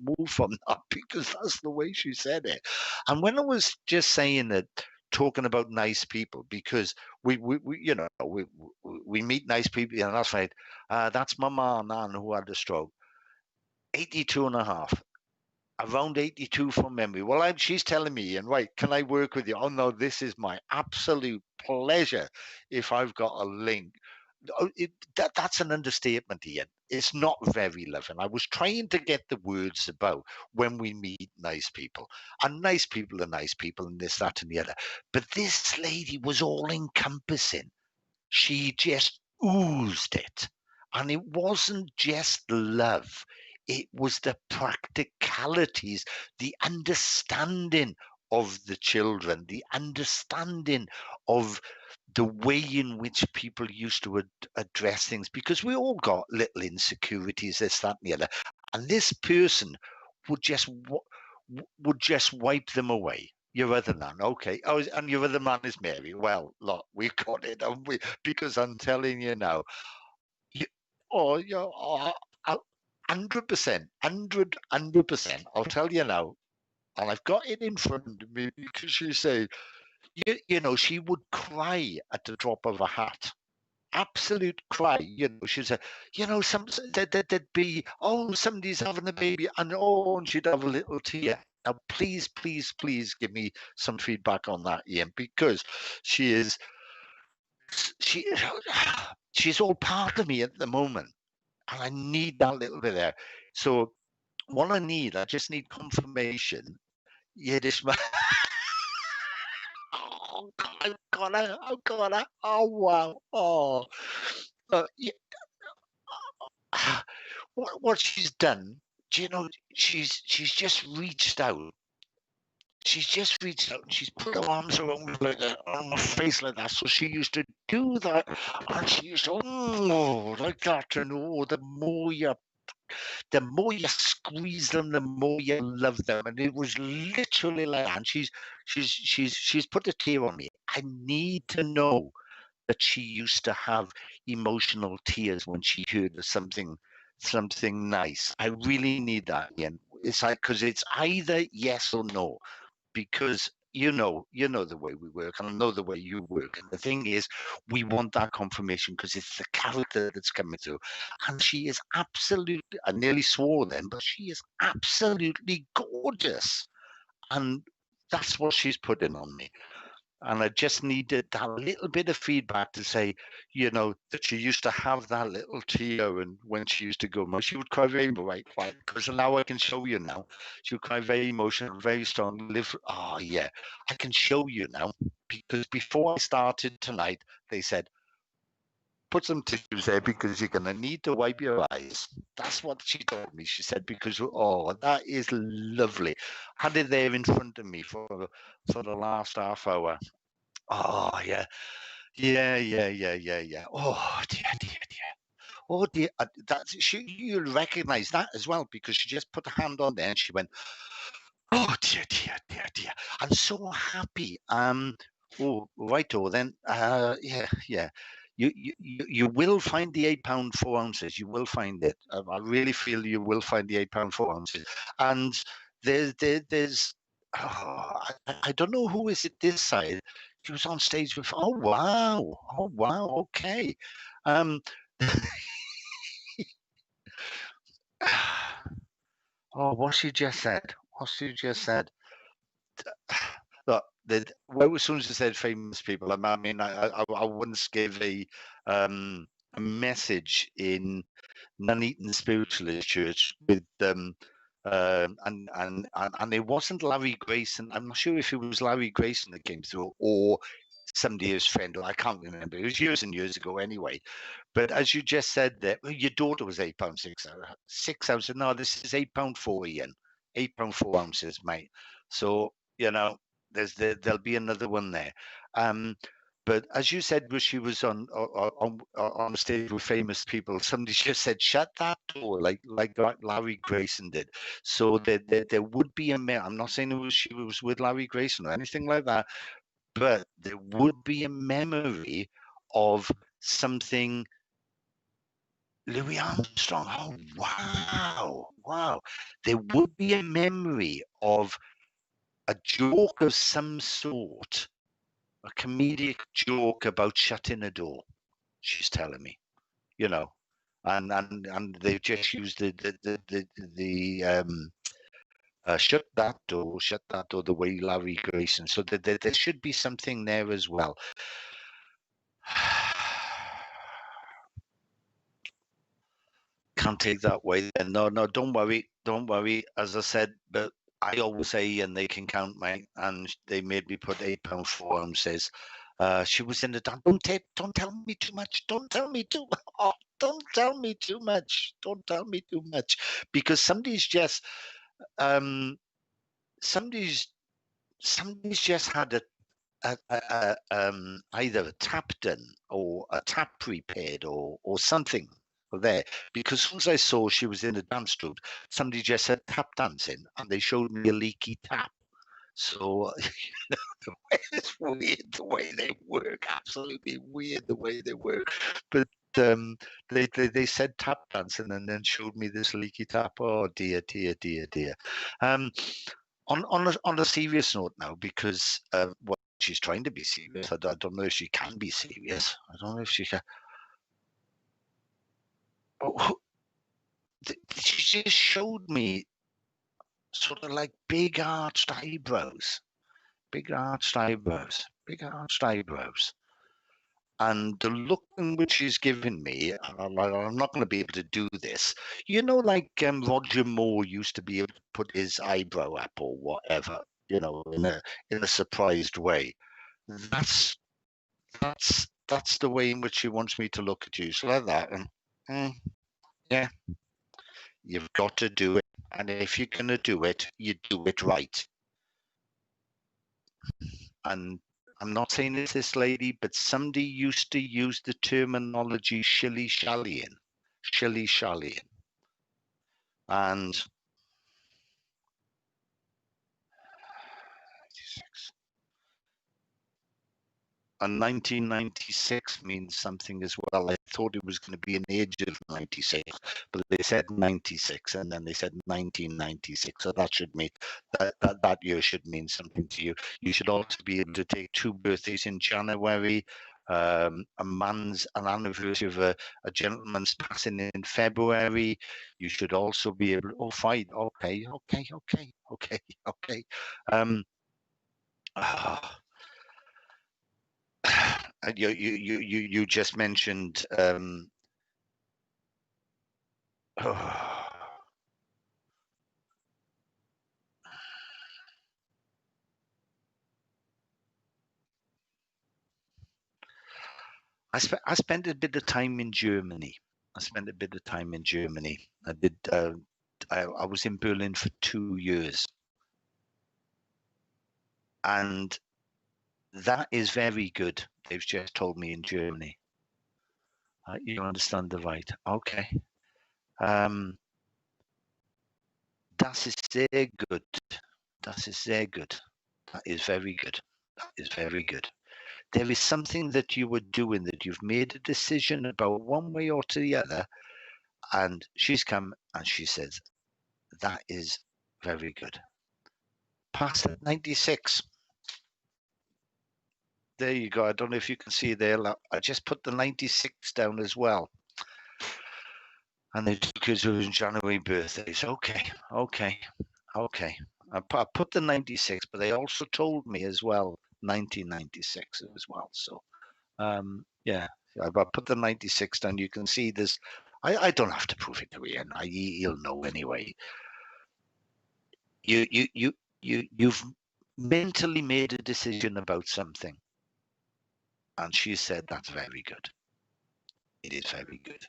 move from that, because that's the way she said it. And when I was just saying that, talking about nice people, because we meet nice people, and that's right. That's my mom, Nan, who had a stroke. 82 and a half. Around 82 from memory. Well, she's telling me, and right, can I work with you? Oh, no, this is my absolute pleasure if I've got a link. That's an understatement, Ian. It's not very loving. I was trying to get the words about when we meet nice people. And nice people are nice people, and this, that, and the other. But this lady was all-encompassing. She just oozed it. And it wasn't just love. It was the practicalities, the understanding of the children, the understanding of the way in which people used to address things, because we all got little insecurities, this, that, and the other. And this person would just wipe them away. Your other man, okay. Oh, and your other man is Mary. Well, look, we've got it, haven't we? Because I'm telling you now, 100%, 100%. I'll tell you now, and I've got it in front of me, because she said, she would cry at the drop of a hat. Absolute cry. She'd say, there'd be, oh, somebody's having a baby, and she'd have a little tear. Now, please, please, please give me some feedback on that, Ian, because she's all part of me at the moment, and I need that little bit there. So what I just need confirmation. Yeah, this man. Oh, God, I've got her. Oh, wow. Oh, yeah. What she's done, do you know, she's just reached out. She's just reached out and she's put her arms around me like that, on my face like that. So she used to do that, and she used to, like that. And the more you squeeze them, the more you love them. And it was literally like that. And she's put a tear on me. I need to know that she used to have emotional tears when she heard of something nice. I really need that, Ian. It's like, because it's either yes or no, because you know the way we work, and I know the way you work. And the thing is, we want that confirmation because it's the character that's coming through. And she is absolutely, I nearly swore then, but she is absolutely gorgeous. And that's what she's putting on me. And I just needed that little bit of feedback to say, that she used to have that little tear, and when she used to go, she would cry very right, because now I can show you now. She would cry very emotional, very strong. Oh yeah, I can show you now, because before I started tonight, they said, put some tissues there because you're gonna need to wipe your eyes. That's what she told me. She said, because that is lovely. Had it there in front of me for the last half hour. Oh yeah, yeah. Oh dear, dear, dear. Oh dear, you'll recognise that as well, because she just put a hand on there and she went, oh dear, dear, dear, dear. I'm so happy. Oh, righto then. Yeah. You will find the £8 4 ounces. You will find it. I really feel you will find the £8 4 ounces. And there's I don't know who is it this side. She was on stage with. Oh wow, okay. Um, oh, what she just said. What she just said. Look, as soon as you said famous people, I mean, I once gave a message in Nuneaton Spiritualist Church with and it wasn't Larry Grayson. I'm not sure if it was Larry Grayson that came through or somebody his friend. I can't remember. It was years and years ago anyway. But as you just said that, well, your daughter was £8 6 ounces. No, this is £8 4, Ian. £8 4 ounces, mate. So there'll be another one there. But as you said, when she was on stage with famous people, somebody just said, "Shut that door," like Larry Grayson did. So there would be I'm not saying she was with Larry Grayson or anything like that, but there would be a memory of something. Louis Armstrong. Oh wow! There would be a memory of a joke of some sort, a comedic joke about shutting a door. She's telling me, and they've just used shut that door the way Larry Grayson. So there should be something there as well. Can't take that way then. No, don't worry. As I said, but I always say, and they can count, mate, and they made me put £8 4 ounces. She was in the dance. Don't tell me too much. Don't tell me too much. Oh, don't tell me too much. Don't tell me too much. Because somebody's just somebody's just had either a tap done or a tap repaired or something there. Because as soon as I saw she was in a dance troupe, somebody just said tap dancing, and they showed me a leaky tap. So it's weird the way they work. Absolutely weird the way they work. But they said tap dancing and then showed me this leaky tap. Oh dear, dear, dear, dear. On a serious note now, because she's trying to be serious. I don't know if she can be serious. I don't know if she can. She just showed me sort of like big arched eyebrows. And the look in which she's given me, I'm not going to be able to do this. Like Roger Moore used to be able to put his eyebrow up or whatever, in a surprised way. That's the way in which she wants me to look at you. So like that, and yeah, you've got to do it. And if you're going to do it, you do it right. And I'm not saying it's this lady, but somebody used to use the terminology shilly-shallying. And And 1996 means something as well. I thought it was going to be an age of 96, but they said 96, and then they said 1996. So that should mean that year should mean something to you. You should also be able to take 2 birthdays in January, an anniversary of a gentleman's passing in February. You should also be able. Oh, fine. Okay. You just mentioned I spent a bit of time in Germany. I did. I was in Berlin for 2 years, and that is very good. They've just told me in Germany. You understand the right? Okay. Das ist sehr gut. Das ist sehr gut. That is very good. That is very good. There is something that you were doing that you've made a decision about one way or to the other, and she's come and she says, that is very good. Past 96. There you go. I don't know if you can see there. I just put the 96 down as well. And they took us in January birthdays. Okay. I put the 96, but they also told me as well 1996 as well. So, yeah, I put the 96 down. You can see this. I don't have to prove it to Ian. He'll know anyway. You've mentally made a decision about something, and she said that's very good. It is very good.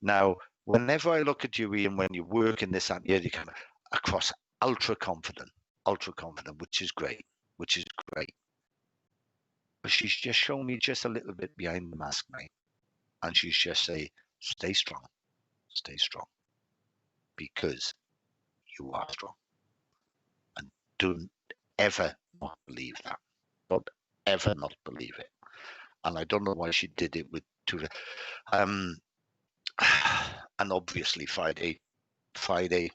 Now, whenever I look at you, Ian, when you work in this and you come across ultra confident, which is great. But she's just shown me just a little bit behind the mask, mate. And she's just say, stay strong, because you are strong. And don't ever not believe that. Don't ever not believe it. And I don't know why she did it with two. And obviously Friday. Obviously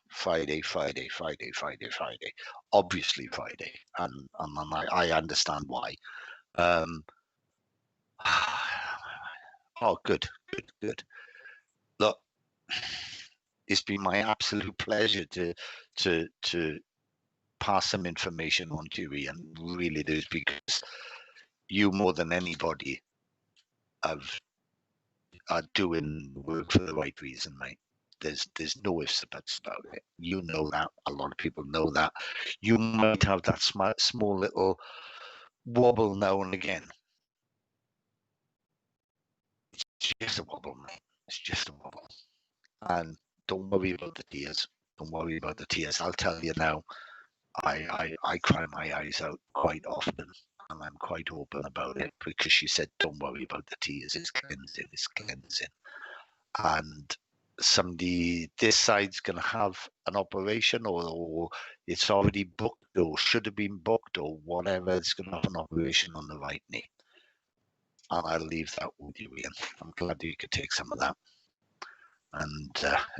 Friday, and I understand why. Oh, good. Look, it's been my absolute pleasure to pass some information on to you, Ian. Really, it is, because you more than anybody are doing work for the right reason, mate. There's no ifs or buts about it. You know that. A lot of people know that. You might have that small little wobble now and again. It's just a wobble, mate. It's just a wobble. And don't worry about the tears. I'll tell you now, I cry my eyes out quite often, and I'm quite open about it, because she said, don't worry about the tears. It's cleansing. And somebody this side's going to have an operation, or it's already booked, or should have been booked, or whatever. It's going to have an operation on the right knee. And I'll leave that with you, Ian. I'm glad you could take some of that. And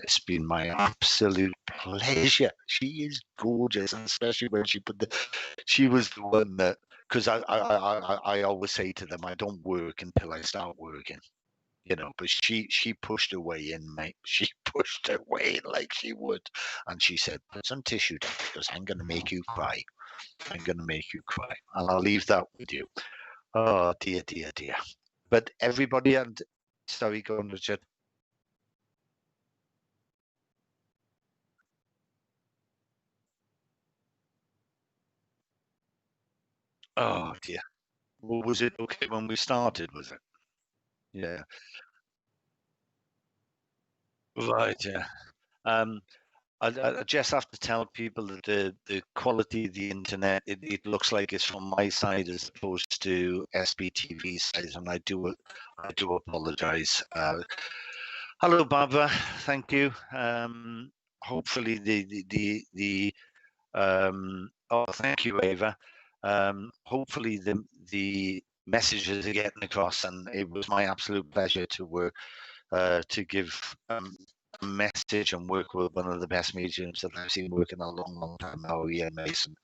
it's been my absolute pleasure. She is gorgeous, and especially when she was the one that, because I always say to them, I don't work until I start working. But she pushed her way in, mate. She pushed her way in like she would. And she said, put some tissue down, because I'm going to make you cry. And I'll leave that with you. Oh, dear. But everybody, and sorry, go on, Richard. Oh, dear. Well, was it okay when we started, was it? Yeah. Right, yeah. I just have to tell people that the quality of the internet, it looks like it's from my side as opposed to SBTV side, and I do apologize. Hello, Barbara. Thank you. Hopefully oh, thank you, Ava. Hopefully the messages are getting across, and it was my absolute pleasure to work to give a message and work with one of the best mediums that I've seen work in a long, long time now, Ian Mason.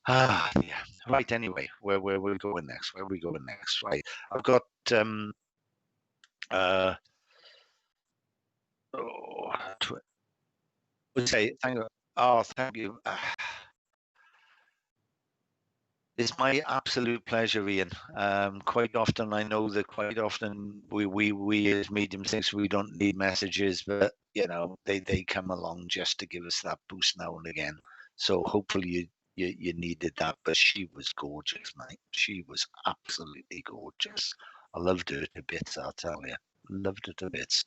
Yeah. Right. Anyway, where we going next? Where are we going next? Right. I've got oh, say thank you. Oh, thank you. It's my absolute pleasure, Ian. Quite often, I know that quite often we as mediums think we don't need messages, but they come along just to give us that boost now and again. So hopefully you needed that. But she was gorgeous, mate. She was absolutely gorgeous. I loved her to bits, I'll tell you. Loved her to bits.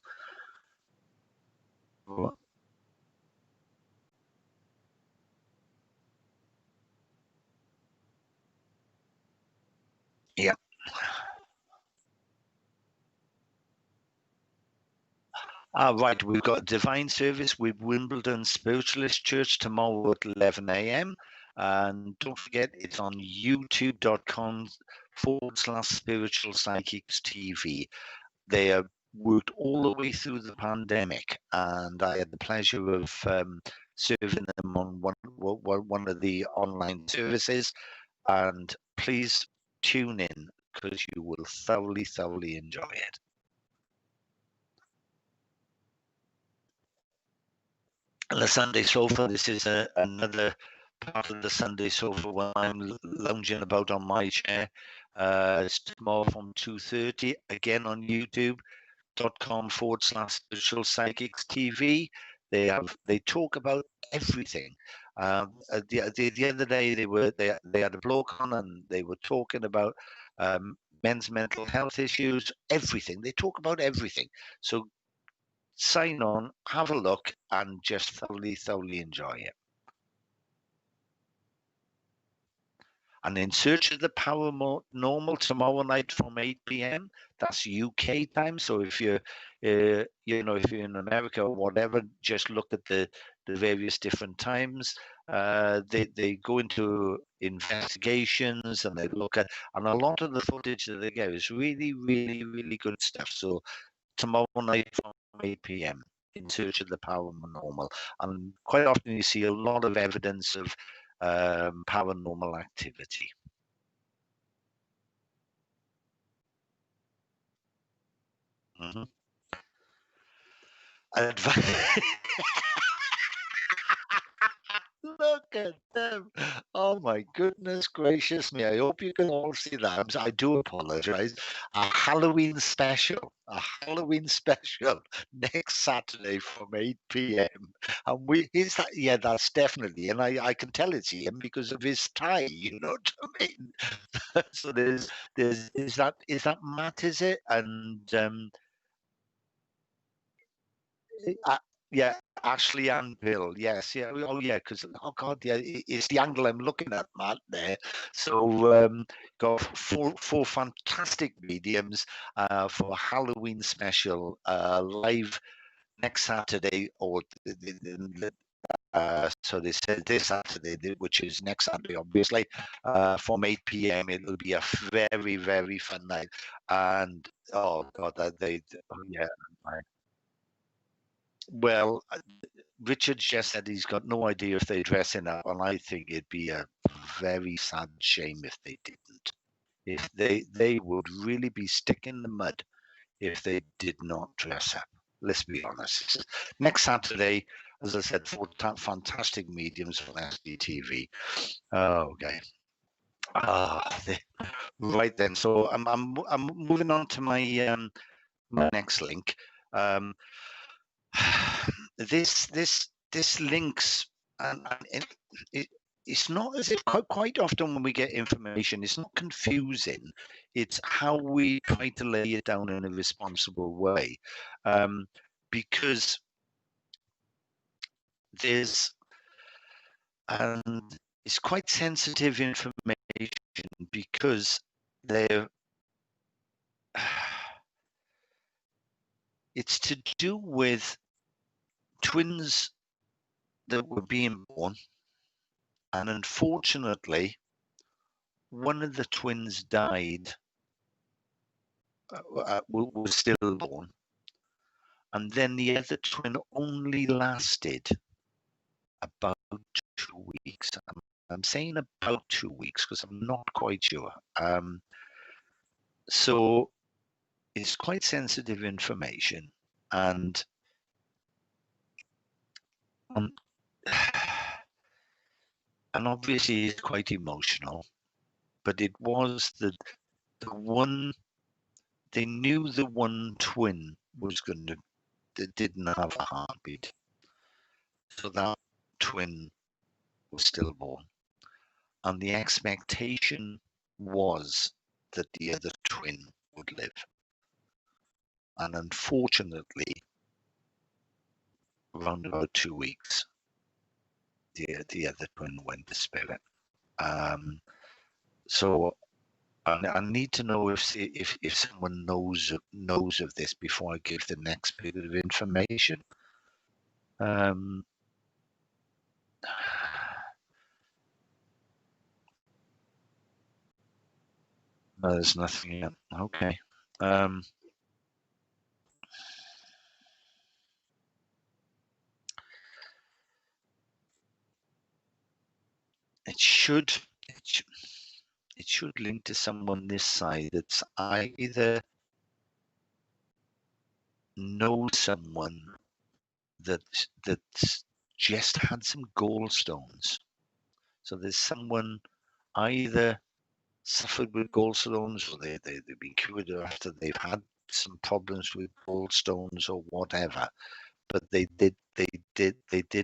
Yeah. Right, we've got a divine service with Wimbledon Spiritualist Church tomorrow at 11 a.m. And don't forget, it's on youtube.com/spiritual psychics TV. They have worked all the way through the pandemic, and I had the pleasure of serving them on one of the online services. And please tune in because you will thoroughly, thoroughly enjoy it. The Sunday sofa. This is another part of the Sunday sofa when I'm lounging about on my chair. It's tomorrow from 2:30 again on youtube.com/spiritual psychics TV. They talk about everything. The other day they had a bloke on and they were talking about men's mental health issues, everything. They talk about everything. So sign on, have a look, and just thoroughly, thoroughly enjoy it. And In Search of the Paranormal tomorrow night from 8 p.m. That's UK time. So if you're, if you're in America or whatever, just look at the various different times. They go into investigations and they look at, and a lot of the footage that they get is really, really, really good stuff. So tomorrow night from 8 p.m. In Search of the Paranormal. And quite often you see a lot of evidence of paranormal activity. Mm-hmm. Look at them. Oh my goodness gracious me. I hope you can all see that. I do apologize. A Halloween special. A Halloween special next Saturday from 8 p.m. And is that, yeah, that's definitely, and I can tell it's him because of his tie, you know what I mean? So is that Matt, is it? And yeah, Ashley and Bill. Yes, yeah. Oh, yeah. Because God, yeah, it's the angle I'm looking at, Matt. There. So got four fantastic mediums for a Halloween special live next Saturday, or so they said this Saturday, which is next Saturday, obviously, from 8 p.m. It'll be a very, very fun night, and oh God, yeah. Well, Richard just said he's got no idea if they're dressing up, and I think it'd be a very sad shame if they didn't. If they would really be sticking the mud if they did not dress up. Let's be honest. Next Saturday, as I said, four fantastic mediums on SDTV. Okay. Right then. So I'm moving on to my my next link. This links, and it's not as if quite often when we get information, it's not confusing. It's how we try to lay it down in a responsible way, because there's and it's quite sensitive information because they're it's to do with twins that were being born, and unfortunately one of the twins died was stillborn, and then the other twin only lasted about 2 weeks. I'm saying about 2 weeks because I'm not quite sure. So it's quite sensitive information, and um, and obviously it's quite emotional. But it was the one. They knew the one twin was going to that didn't have a heartbeat, so that twin was stillborn, and the expectation was that the other twin would live. And unfortunately, around about 2 weeks, the other twin went to spirit. So I need to know if someone knows of this before I give the next bit of information. No, there's nothing yet. Okay. It should link to someone this side that's either knows someone that's just had some gallstones. So there's someone either suffered with gallstones, or they've been cured after they've had some problems with gallstones or whatever. But they did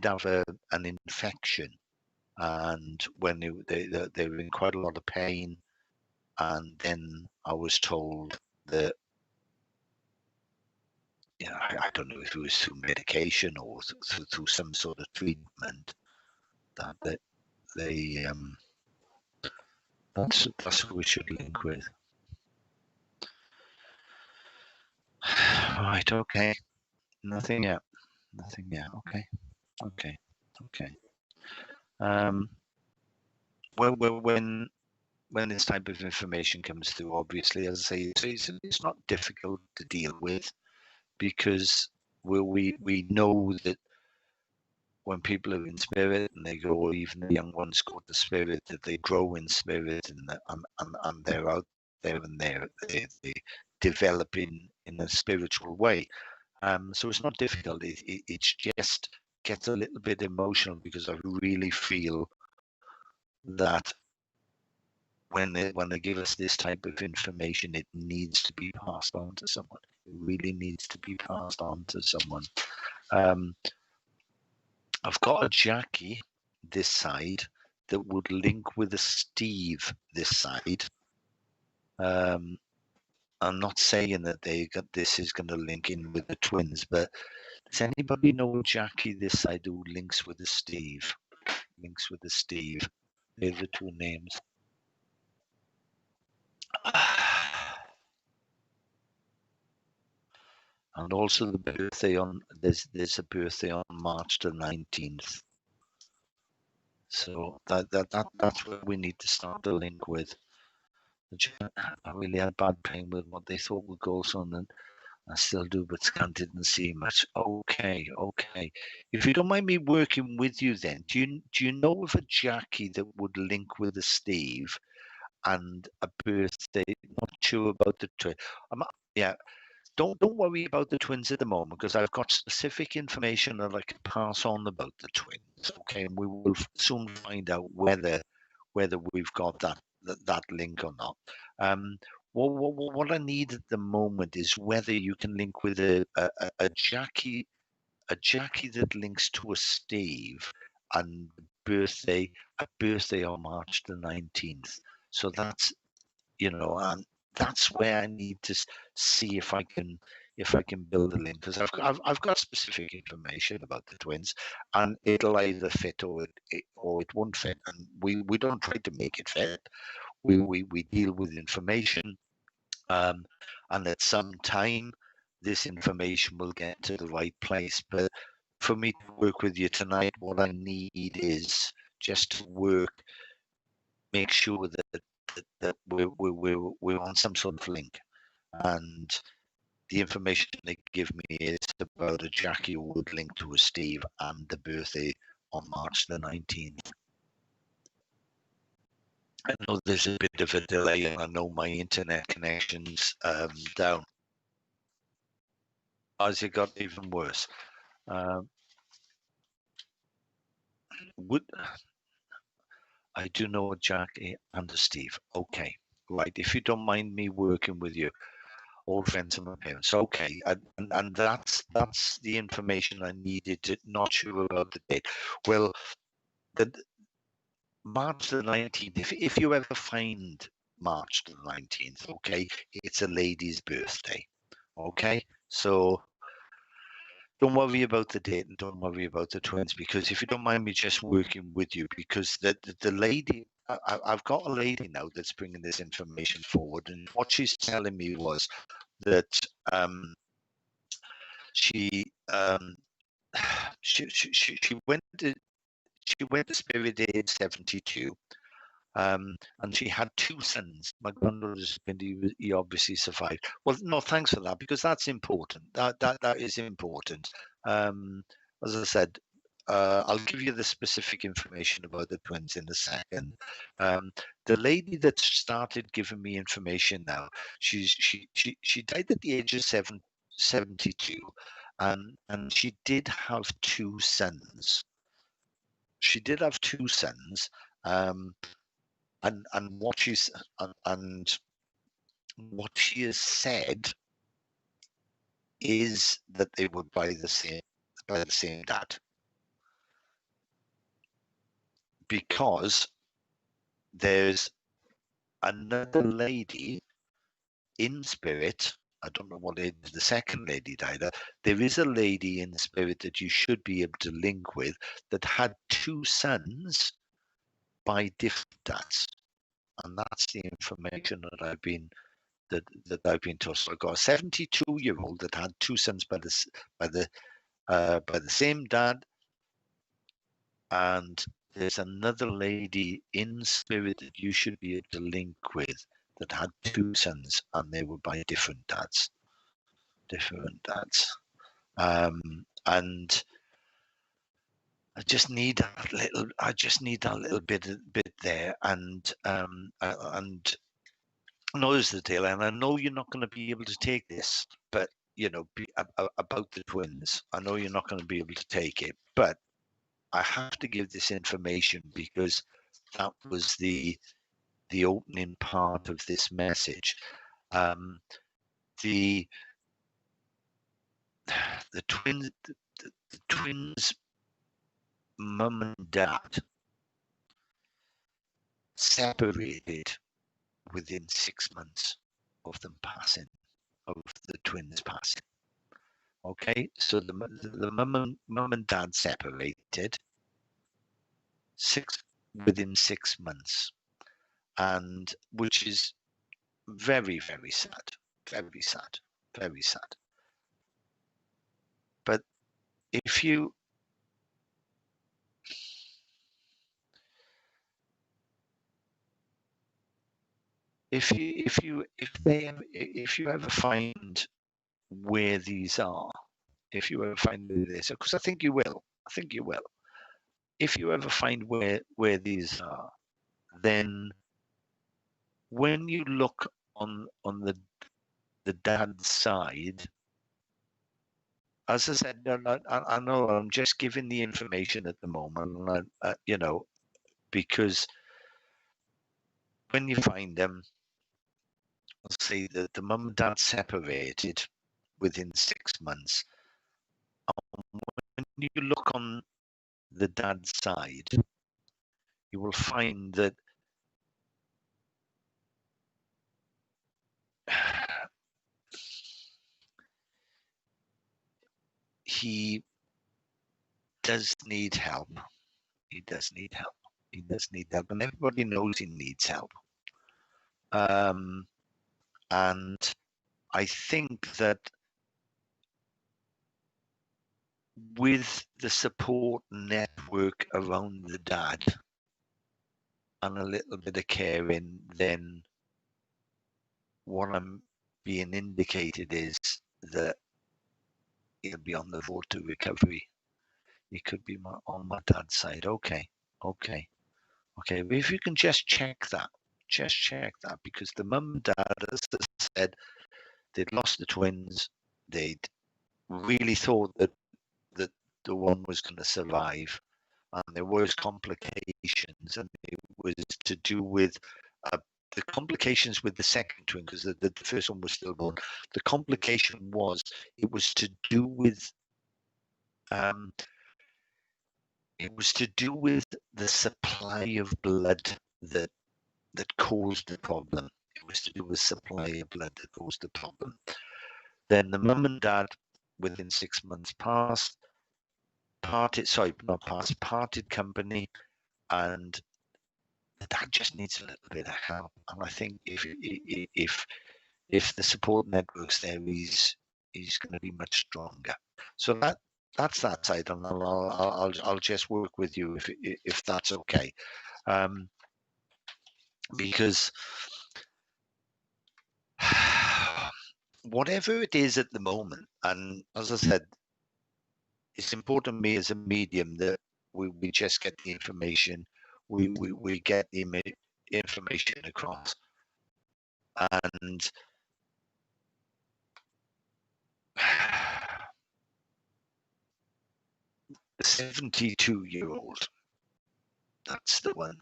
have an infection, and when they were in quite a lot of pain, and then I was told that, you know, I don't know if it was through medication or through some sort of treatment, that they that's what we should link with. Right. Okay. Nothing yet. Nothing yet. Okay. Okay. Okay. Well, when this type of information comes through, obviously, as I say, it's not difficult to deal with, because we know that when people are in spirit and they go, even the young ones go to spirit, that they grow in spirit, and they're out there, and they develop in a spiritual way. So it's not difficult. It's just gets a little bit emotional, because I really feel that when they give us this type of information, it needs to be passed on to someone. It really needs to be passed on to someone. I've got a Jackie this side that would link with a Steve this side. I'm not saying that this is going to link in with the twins, but does anybody know Jackie this side who links with a Steve? Links with a Steve. They're the two names. And also the birthday on there's a birthday on March the 19th. So that's where we need to start the link with. I really had bad pain with what they thought would go on, and I still do, but Scan didn't see much. Okay. If you don't mind me working with you, then do you know of a Jackie that would link with a Steve and a birthday? Not sure about the twin. Yeah. Don't worry about the twins at the moment, because I've got specific information that I can pass on about the twins. Okay, and we will soon find out whether we've got that link or not. What I need at the moment is whether you can link with a Jackie that links to a Steve, and a birthday on March the 19th. So that's, and that's where I need to see if I can build a link, because I've got specific information about the twins, and it'll either fit or it won't fit, and we don't try to make it fit. We deal with information, and at some time this information will get to the right place. But for me to work with you tonight, what I need is just to make sure that we're on some sort of link. and the information they give me is about a Jackie Wood linked to a Steve and the birthday on March the 19th. I know there's a bit of a delay, and I know my internet connection's down. As it got even worse. I do know a Jackie and a Steve. Okay, right. If you don't mind me working with you, all friends of my parents. Okay, and that's the information I needed. Not sure about the date. Well, the March the 19th. If you ever find March the 19th, okay, it's a lady's birthday. Okay, so don't worry about the date and don't worry about the twins, because if you don't mind me just working with you, because the lady, I've got a lady now that's bringing this information forward, and what she's telling me was that she went to Spirit Day in 72. And she had two sons. My granddaughter's husband, he obviously survived. Well, no, thanks for that, because that's important. That is important. As I said, I'll give you the specific information about the twins in a second. The lady that started giving me information now, she died at the age of 72, and she did have two sons. She did have two sons. And what she's and what she has said is that they were by the same dad, because there's another lady in spirit. I don't know what age the second lady died at. There is a lady in spirit that you should be able to link with that had two sons by different dads, and that's the information that I've been told. So I got a 72-year-old that had two sons by the same dad, and there's another lady in spirit that you should be able to link with that had two sons, and they were by different dads. And I just need that little bit there, and knows the deal, and I know you're not going to be able to take this, but about the twins, I know you're not going to be able to take it, but I have to give this information because that was the opening part of this message. The twins' mum and dad separated within 6 months of them passing, of the twins passing. Okay, so the mum and dad separated within 6 months, and which is very, very sad, very sad, very sad. But if you ever find where these are, if you ever find this, because I think you will, if you ever find where these are, then when you look on the dad's side, as I said, I know I'm just giving the information at the moment, because when you find them, I'll say that the mum and dad separated within 6 months. When you look on the dad's side, you will find that he does need help. He does need help. And everybody knows he needs help. And I think that with the support network around the dad and a little bit of caring, then what I'm being indicated is that he'll be on the road to recovery. He could be on my dad's side. Okay. If you can just check that, because the mum and dad, as I said, they'd lost the twins. They'd really thought that the one was going to survive, and there was complications, and it was to do with the complications with the second twin, because the first one was stillborn. The complication was to do with the supply of blood that caused the problem. It was to do with supply of blood that caused the problem. Then the mum and dad, within 6 months, parted company, and the dad just needs a little bit of help. And I think if the support network's there, he's going to be much stronger. So that's that side, and I'll just work with you if that's okay, because whatever it is at the moment, and as I said, it's important to me as a medium that we just get the information, we get the information across, and the 72-year-old, that's the one.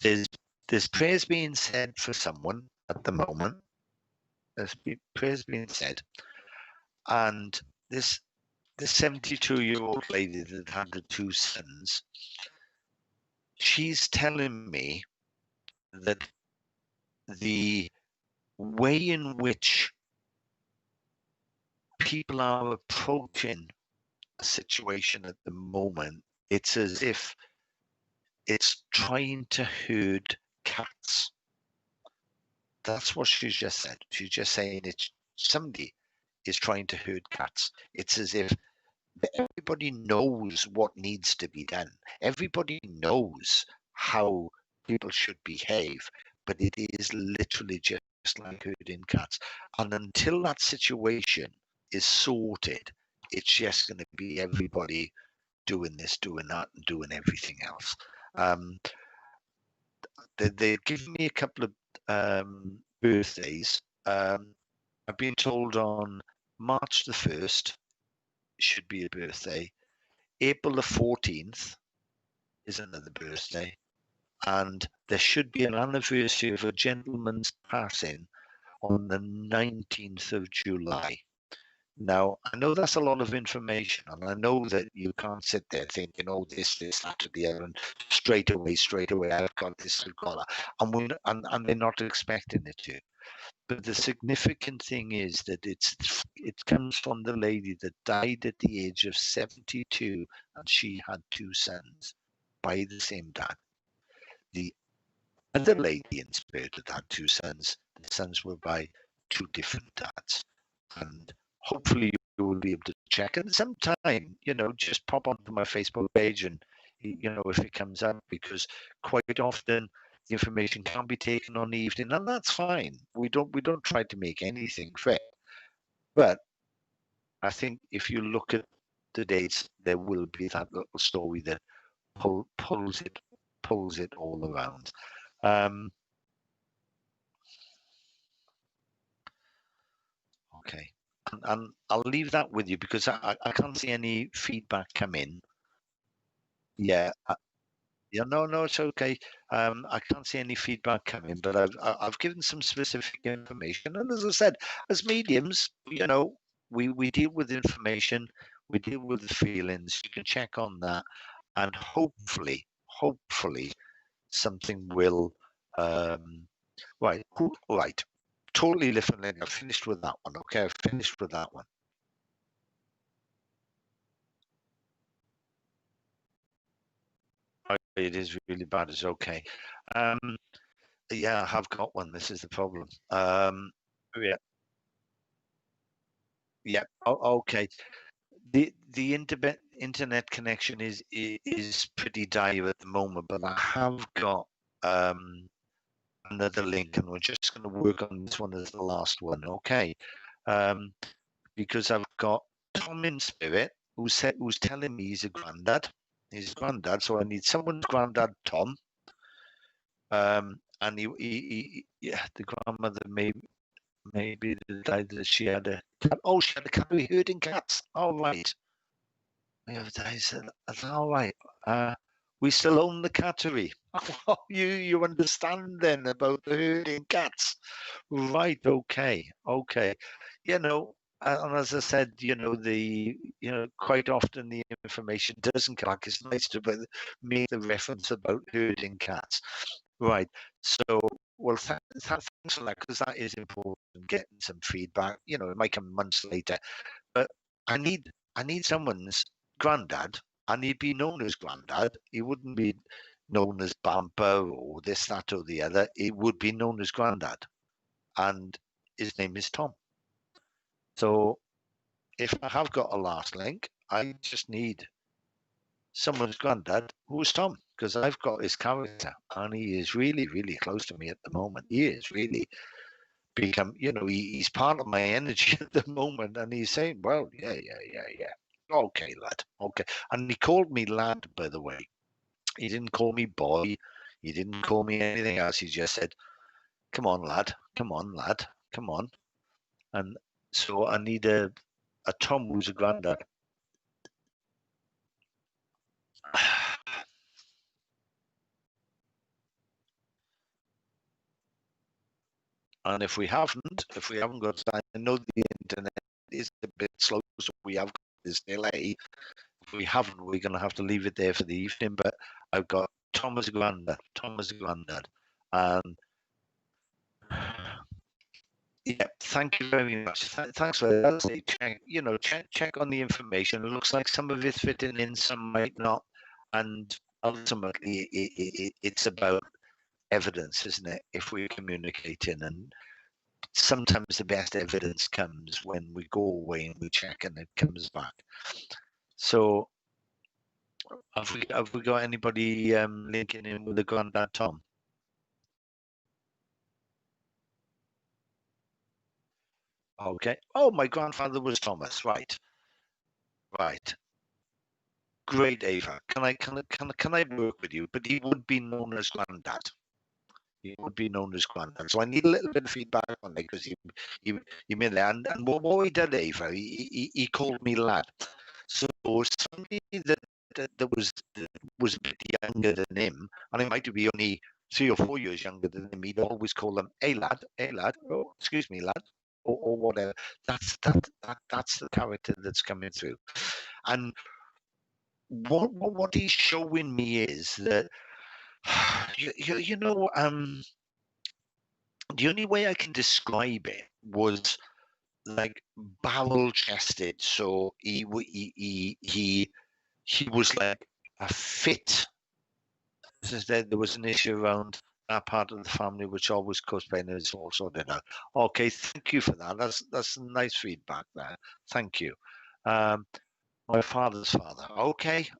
There's prayers being said for someone at the moment. There's prayers being said, and this 72-year-old lady that had the 2 sons, she's telling me that the way in which people are approaching a situation at the moment, it's as if it's trying to herd cats. That's what she's just said. She's just saying it's somebody is trying to herd cats. It's as if everybody knows what needs to be done. Everybody knows how people should behave, but it is literally just like herding cats. And until that situation is sorted, it's just going to be everybody doing this, doing that, and doing everything else. They've given me a couple of birthdays. I've been told on March the 1st should be a birthday. April the 14th is another birthday. And there should be an anniversary of a gentleman's passing on the 19th of July. Now, I know that's a lot of information, and I know that you can't sit there thinking, oh, this, that, or the other, and straight away, I've got this, I've got that. And they're not expecting it to. But the significant thing is that it comes from the lady that died at the age of 72, and she had 2 sons by the same dad. The other lady in spirit that had 2 sons, the sons were by 2 different dads. And hopefully you will be able to check. And sometime, just pop onto my Facebook page, and if it comes up, because quite often the information can't be taken on the evening, and that's fine. We don't try to make anything fair. But I think if you look at the dates, there will be that little story that pulls it all around. Okay. And I'll leave that with you, because I can't see any feedback come in. Yeah. No, it's okay. I can't see any feedback coming, but I've given some specific information. And as I said, as mediums, we deal with information, we deal with the feelings. You can check on that, and hopefully something will. Right. Totally different. I've finished with that one. Okay, I've finished with that one. It is really bad. It's okay. Yeah, I have got one. This is the problem. Yeah. Okay. The internet connection is pretty dire at the moment, but I have got another link, and we're just going to work on this one as the last one, okay? Because I've got Tom in spirit who's telling me he's a granddad. He's a granddad, so I need someone's granddad, Tom. And yeah, the grandmother maybe died that she had a cat. Oh, she had a cat herding cats. All right. The other day I said, all right. We still own the cattery. Oh, you understand then about the herding cats, right? Okay. You know, and as I said, quite often the information doesn't come back. It's nice to make the reference about herding cats, right? So, well, thanks for that, because that is important. Getting some feedback, it might come months later, but I need someone's granddad, and he'd be known as granddad. He wouldn't be known as Bamper or this, that, or the other. He would be known as granddad, and his name is Tom. So if I have got a last link, I just need someone's granddad who is Tom, because I've got his character, and he is really, really close to me at the moment. He is really become, he's part of my energy at the moment, and he's saying, well, yeah. Okay, lad. Okay. And he called me lad, by the way. He didn't call me boy. He didn't call me anything else. He just said, come on, lad. Come on, lad. Come on. And so I need a Tom who's a granddad. And if we haven't got time, I know the internet is a bit slow, so we have got this delay. If we haven't, we're going to have to leave it there for the evening. But I've got Tom as a granddad. And yeah, thank you very much. Thanks for that. Check on the information. It looks like some of it's fitting in, some might not. And ultimately, it's about evidence, isn't it? If we're communicating, and sometimes the best evidence comes when we go away and we check and it comes back. So have we got anybody linking in with the granddad Tom? Okay. Oh, my grandfather was Thomas. Right. Great, Ava. Can I work with you? But he would be known as granddad. So I need a little bit of feedback on it, because he made that. And what he did, Ava, he called me lad. So somebody that was a bit younger than him, and he might be only 3 or 4 years younger than him, he'd always call them, hey lad, oh, excuse me, lad, or whatever. That's the character that's coming through. And what he's showing me is that the only way I can describe it was like barrel chested. So he was like a fit. There was an issue around that part of the family which always caused pain, and it's all sorted out. Okay, thank you for that. That's nice feedback there. Thank you. My father's father. Okay,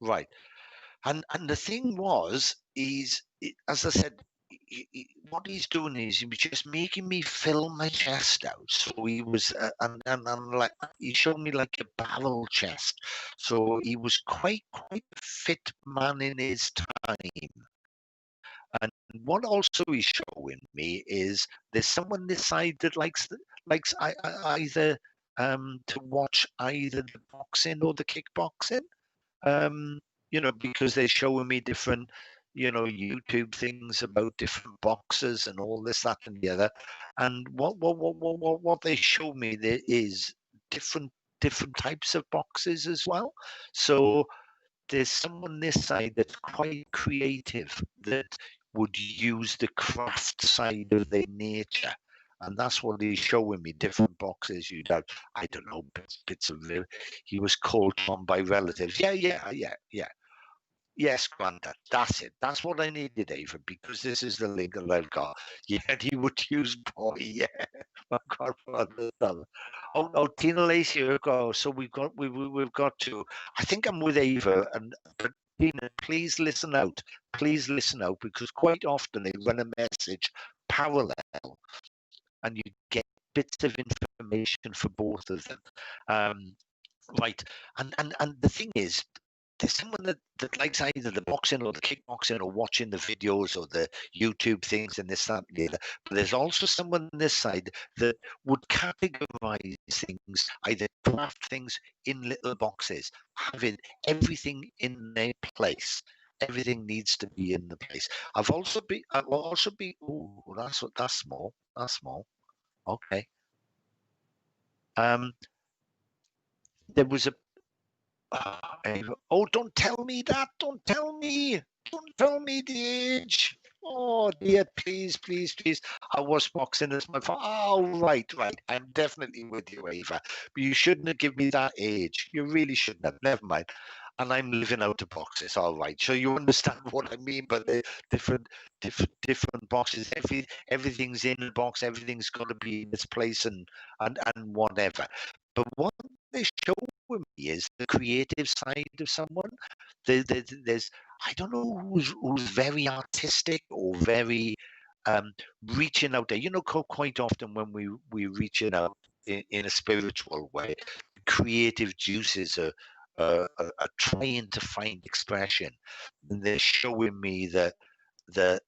right. And the thing was, as I said, what he's doing is he was just making me fill my chest out. So he was, and like he showed me like a barrel chest. So he was quite a fit man in his time. And what also he's showing me is there's someone this side that likes either to watch either the boxing or the kickboxing. Because they're showing me different, YouTube things about different boxers and all this, that, and the other. And what they show me, there is different types of boxes as well. So there's someone this side that's quite creative, that would use the craft side of their nature. And that's what he's showing me, different boxes you'd have. I don't know, bits of it. He was called on by relatives. Yeah. Yes, granddad, that's it. That's what I needed, Ava, because this is the link that I've got. Yeah, he would use boy, yeah. My godfather's son. Oh, Tina Lacey, go. So we've got to. I think I'm with Ava, but Tina, please listen out. Please listen out, because quite often they run a message parallel and you get bits of information for both of them. Right. And the thing is, there's someone that likes either the boxing or the kickboxing or watching the videos or the YouTube things and this, that, and the other. But there's also someone on this side that would categorize things, either craft things in little boxes, having everything in their place. Everything needs to be in the place. I will also be. Oh, that's small. That's small. Okay. There was a. Oh, don't tell me that. Don't tell me. Don't tell me the age. Oh dear, please, please, please. I was boxing as my father. Oh, right, right. I'm definitely with you, Ava. But you shouldn't have given me that age. You really shouldn't have. Never mind. And I'm living out of boxes. All right. So you understand what I mean by the different boxes. Everything's in a box. Everything's got to be in its place and whatever. But what they show me is the creative side of someone. There's I don't know who's very artistic or very reaching out there. You know, quite often when we reaching out in a spiritual way, creative juices are trying to find expression, and they're showing me that the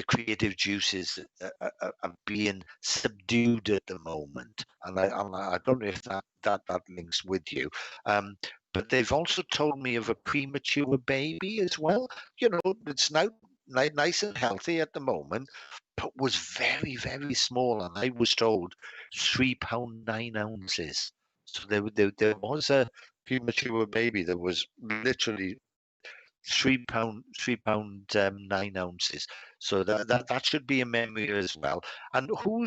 creative juices are being subdued at the moment, and I don't know if that links with you. But they've also told me of a premature baby as well. You know, it's now nice and healthy at the moment, but was very, very small. And I was told £3 9 ounces. So there was a premature baby that was literally £3 9 ounces. So that should be a memory as well. And who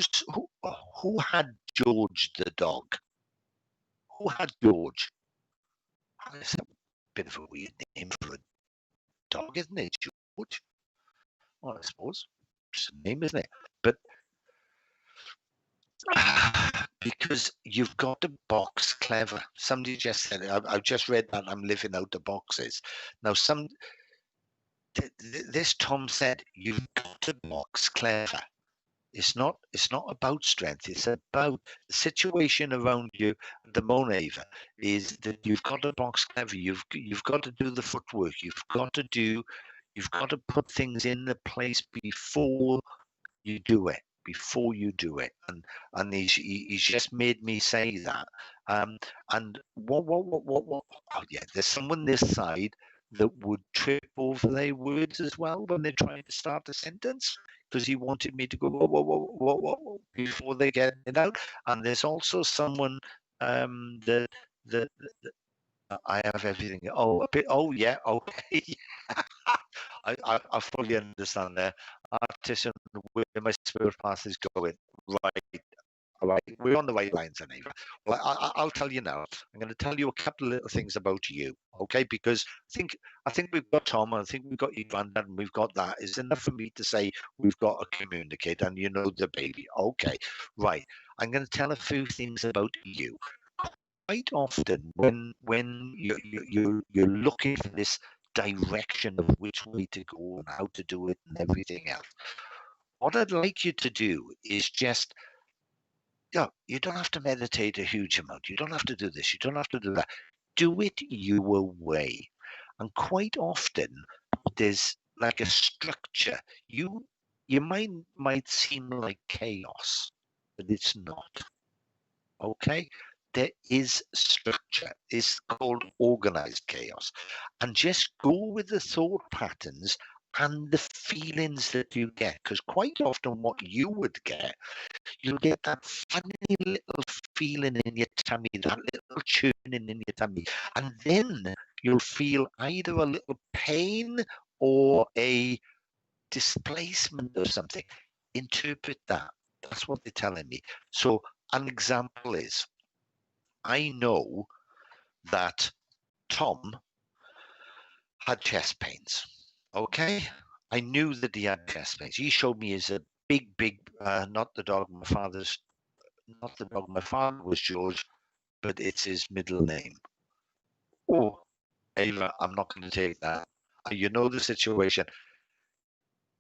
had George the dog? Who had George? It's a bit of a weird name for a dog, isn't it, George? Well, I suppose it's a name, isn't it? But because you've got to box clever. Somebody just said, I've just read that I'm living out the boxes. Now, this Tom said, you've got to box clever. It's not about strength. It's about the situation around you at the moment, Eva, is that you've got to box clever. You've got to do the footwork. You've got to put things in the place before you do it. And he's just made me say that. And what? Oh yeah, there's someone this side that would trip over their words as well when they're trying to start a sentence, because he wanted me to go whoa, before they get it out. And there's also someone that I have everything. Oh, a bit. Oh, yeah. Okay. I fully understand there. Artisan, where my spirit path is going. Right. All right. We're on the right lines, Aneva. Well, I'll tell you now. I'm going to tell you a couple of little things about you, okay? Because I think we've got Tom, and I think we've got your granddad, and we've got that. It's enough for me to say we've got a communicator, and you know the baby. Okay. Right. I'm going to tell a few things about you. Quite often when you're looking for this direction of which way to go and how to do it and everything else, what I'd like you to do is just, you don't have to meditate a huge amount. You don't have to do this. You don't have to do that. Do it your way. And quite often there's like a structure. Your mind might seem like chaos, but it's not. Okay? There is structure. It's called organized chaos. And just go with the thought patterns and the feelings that you get. Because quite often what you would get, you'll get that funny little feeling in your tummy, that little churning in your tummy. And then you'll feel either a little pain or a displacement or something. Interpret that. That's what they're telling me. So an example is, I know that Tom had chest pains. Okay? I knew that he had chest pains. He showed me as a big, not the dog my father was George, but it's his middle name. Oh, Ava, I'm not going to take that. You know the situation.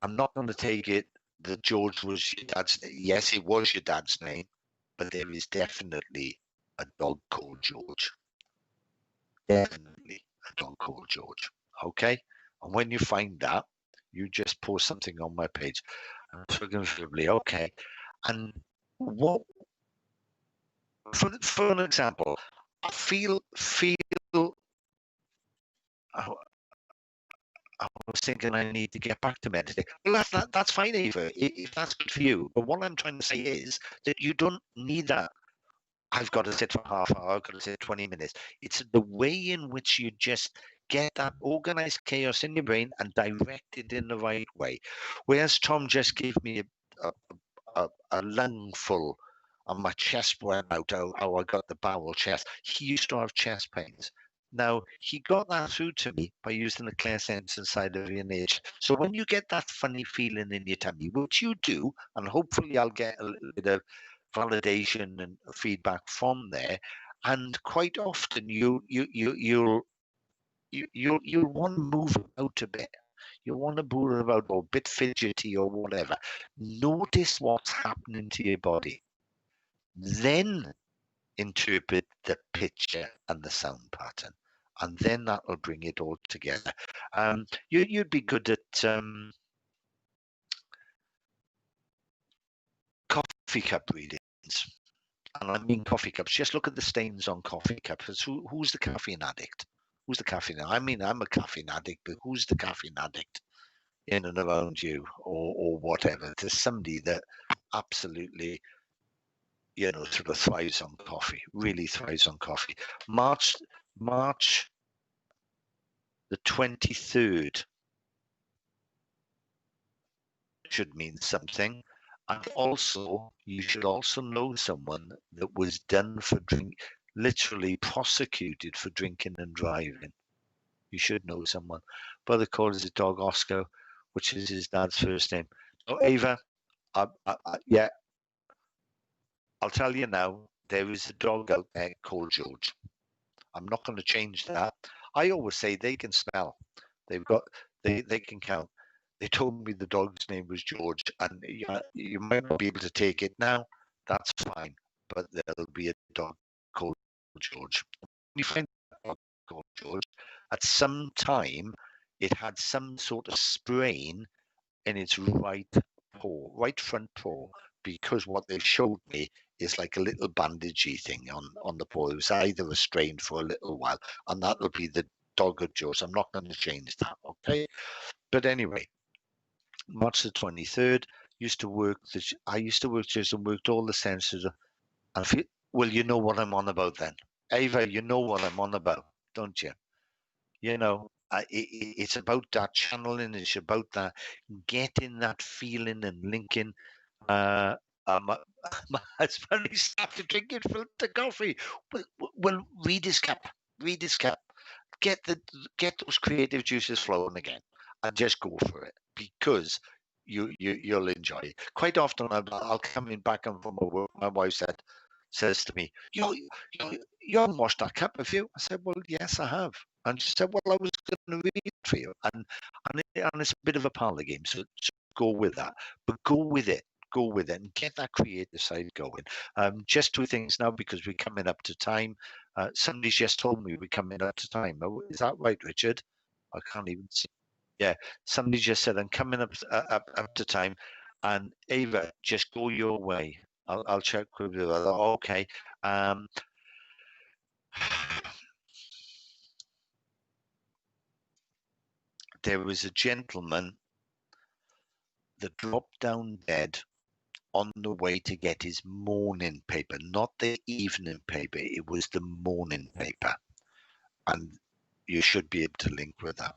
I'm not going to take it that George was your dad's name. Yes, it was your dad's name, but there is definitely a dog called George. Definitely a dog called George. Okay? And when you find that, you just post something on my page. Okay. And what, for an example, I feel I was thinking I need to get back to meditate. Well, that's fine, Ava, if that's good for you. But what I'm trying to say is that you don't need that. I've got to sit for half an hour, I've got to sit 20 minutes. It's the way in which you just get that organized chaos in your brain and direct it in the right way. Whereas Tom just gave me a lung full and my chest went out, how I got the bowel chest. He used to have chest pains. Now, he got that through to me by using the clairsense inside of your nature. So when you get that funny feeling in your tummy, which you do, and hopefully I'll get a little bit of validation and feedback from there, and quite often you'll want to move out a bit. You want to move about or a bit fidgety or whatever. Notice what's happening to your body. Then interpret the picture and the sound pattern, and then that will bring it all together. You'd be good at coffee cup readings, and I mean coffee cups. Just look at the stains on coffee cups. Who's the caffeine addict? Who's the caffeine? I mean, I'm a caffeine addict, but who's the caffeine addict in and around you, or whatever? There's somebody that absolutely, sort of thrives on coffee, really thrives on coffee. March the 23rd should mean something. And also, you should also know someone that was done for literally prosecuted for drinking and driving. You should know someone. Brother calls his dog Oscar, which is his dad's first name. So Ava, yeah, I'll tell you now, there is a dog out there called George. I'm not going to change that. I always say they can spell. They can count. They told me the dog's name was George, and you might not be able to take it now. That's fine, but there'll be a dog called George. When you find a dog called George, at some time it had some sort of sprain in its right paw, right front paw, because what they showed me is like a little bandagey thing on the paw. It was either restrained for a little while, and that will be the dog of George. I'm not going to change that, okay? But anyway, March the 23rd, I used to work just and worked all the senses. And well, you know what I'm on about then. Ava, you know what I'm on about, don't you? It's about that channeling. It's about that getting that feeling and linking. My husband, he started drinking filter coffee. Well, read his cup. Read his cup. Get those creative juices flowing again, and just go for it, because you'll enjoy it. Quite often, I'll come in back and from my work. My wife says to me, you haven't washed that cup, have you? I said, well, yes, I have. And she said, well, I was going to read it for you. And it's a bit of a parlor game, so go with that. But go with it and get that creative side going. Just two things now, because we're coming up to time. Somebody's just told me we're coming up to time. Is that right, Richard? I can't even see. Yeah, somebody just said I'm coming up to time, and Ava, just go your way. I'll check with you. Okay. There was a gentleman that dropped down dead on the way to get his morning paper, not the evening paper. It was the morning paper, and you should be able to link with that.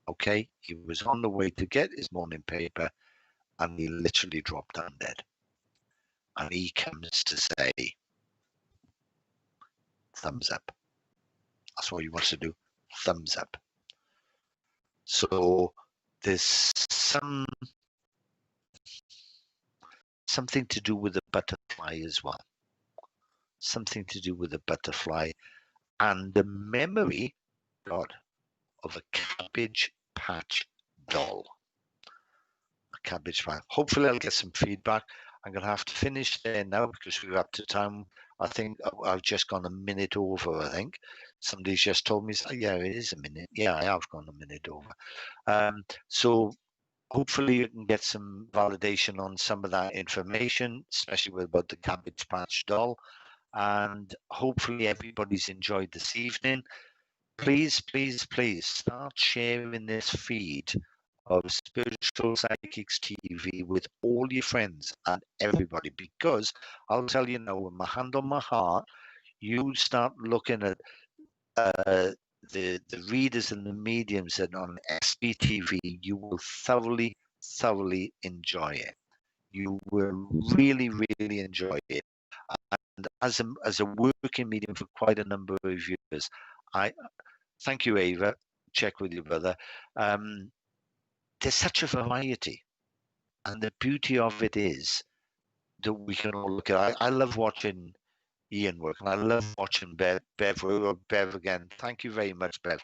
Okay, he was on the way to get his morning paper, and he literally dropped down dead. And he comes to say, thumbs up. That's what he wants to do, thumbs up. So there's something to do with the butterfly as well. Something to do with the butterfly and the memory, God, of a cab Cabbage Patch doll. A Cabbage Patch. Hopefully I'll get some feedback. I'm going to have to finish there now because we're up to time. I think I've just gone a minute over, I think. Somebody's just told me, yeah, it is a minute. Yeah, I have gone a minute over. So hopefully you can get some validation on some of that information, especially about the Cabbage Patch doll. And hopefully everybody's enjoyed this evening. Please, please, please start sharing this feed of Spiritual Psychics TV with all your friends and everybody, because I'll tell you now, with my hand on my heart, you start looking at the readers and the mediums and on SBTV, you will thoroughly enjoy it. You will really enjoy it. And as a working medium for quite a number of years, I thank you, Ava. Check with your brother. There's such a variety, and the beauty of it is that we can all look at. I love watching Ian work, and I love watching Bev again. Thank you very much, Bev.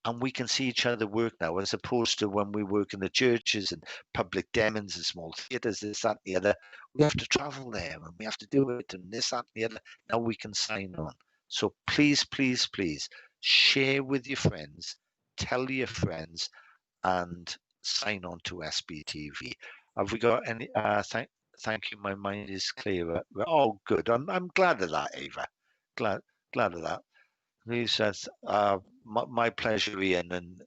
And we can see each other work now, as opposed to when we work in the churches and public demons and small theatres, this, that, and the other. We have to travel there and we have to do it and this, that, and the other. Now we can sign on. So please, please, please share with your friends, tell your friends, and sign on to SBTV. Have we got any? Thank you. My mind is clearer. Oh, good. I'm glad of that, Ava. Glad of that. He says, my pleasure, Ian, and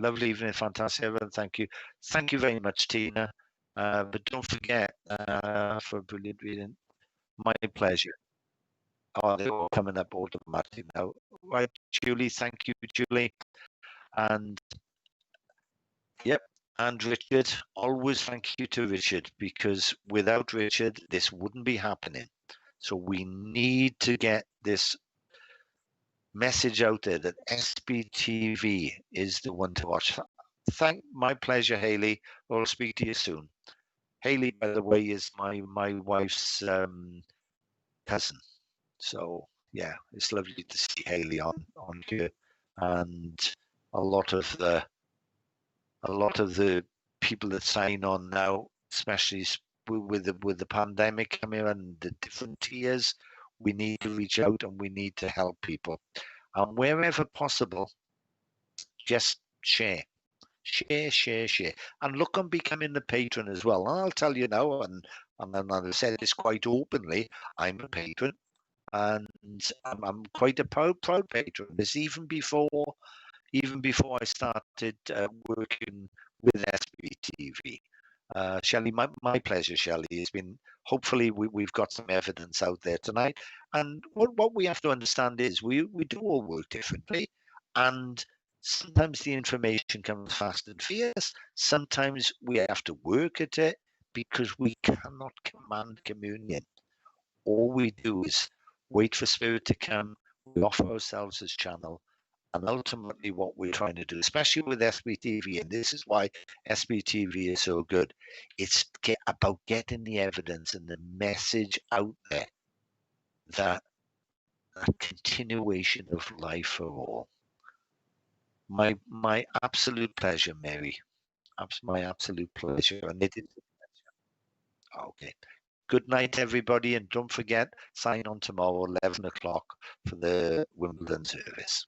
lovely evening, fantastic, everyone. Thank you. Thank you very much, Tina. But don't forget, for brilliant reading, my pleasure. Oh, they're all coming up automatically now. Right, Julie, thank you, Julie. And, yep, and Richard, always thank you to Richard, because without Richard, this wouldn't be happening. So we need to get this message out there that SBTV is the one to watch. My pleasure, Haley. I'll speak to you soon. Haley, by the way, is my wife's cousin. So yeah, it's lovely to see Haley on here, and a lot of the people that sign on now, especially with the pandemic coming and the different tiers, we need to reach out and we need to help people. And wherever possible, just share. And look on becoming the patron as well. And I'll tell you now, and I've said this quite openly, I'm a patron, and I'm quite a proud patron. This even before I started working with SBTV. Shelley, my pleasure, Shelley. It's been, hopefully we've got some evidence out there tonight. And what we have to understand is we do all work differently, and sometimes the information comes fast and fierce. Sometimes we have to work at it because we cannot command communion. All we do is wait for spirit to come. We offer ourselves as channel. And ultimately what we're trying to do, especially with SBTV, and this is why SBTV is so good, it's about getting the evidence and the message out there that a continuation of life for all. My absolute pleasure, Mary. My absolute pleasure. And it is. Okay. Good night, everybody. And don't forget, sign on tomorrow, 11 o'clock, for the Wimbledon service.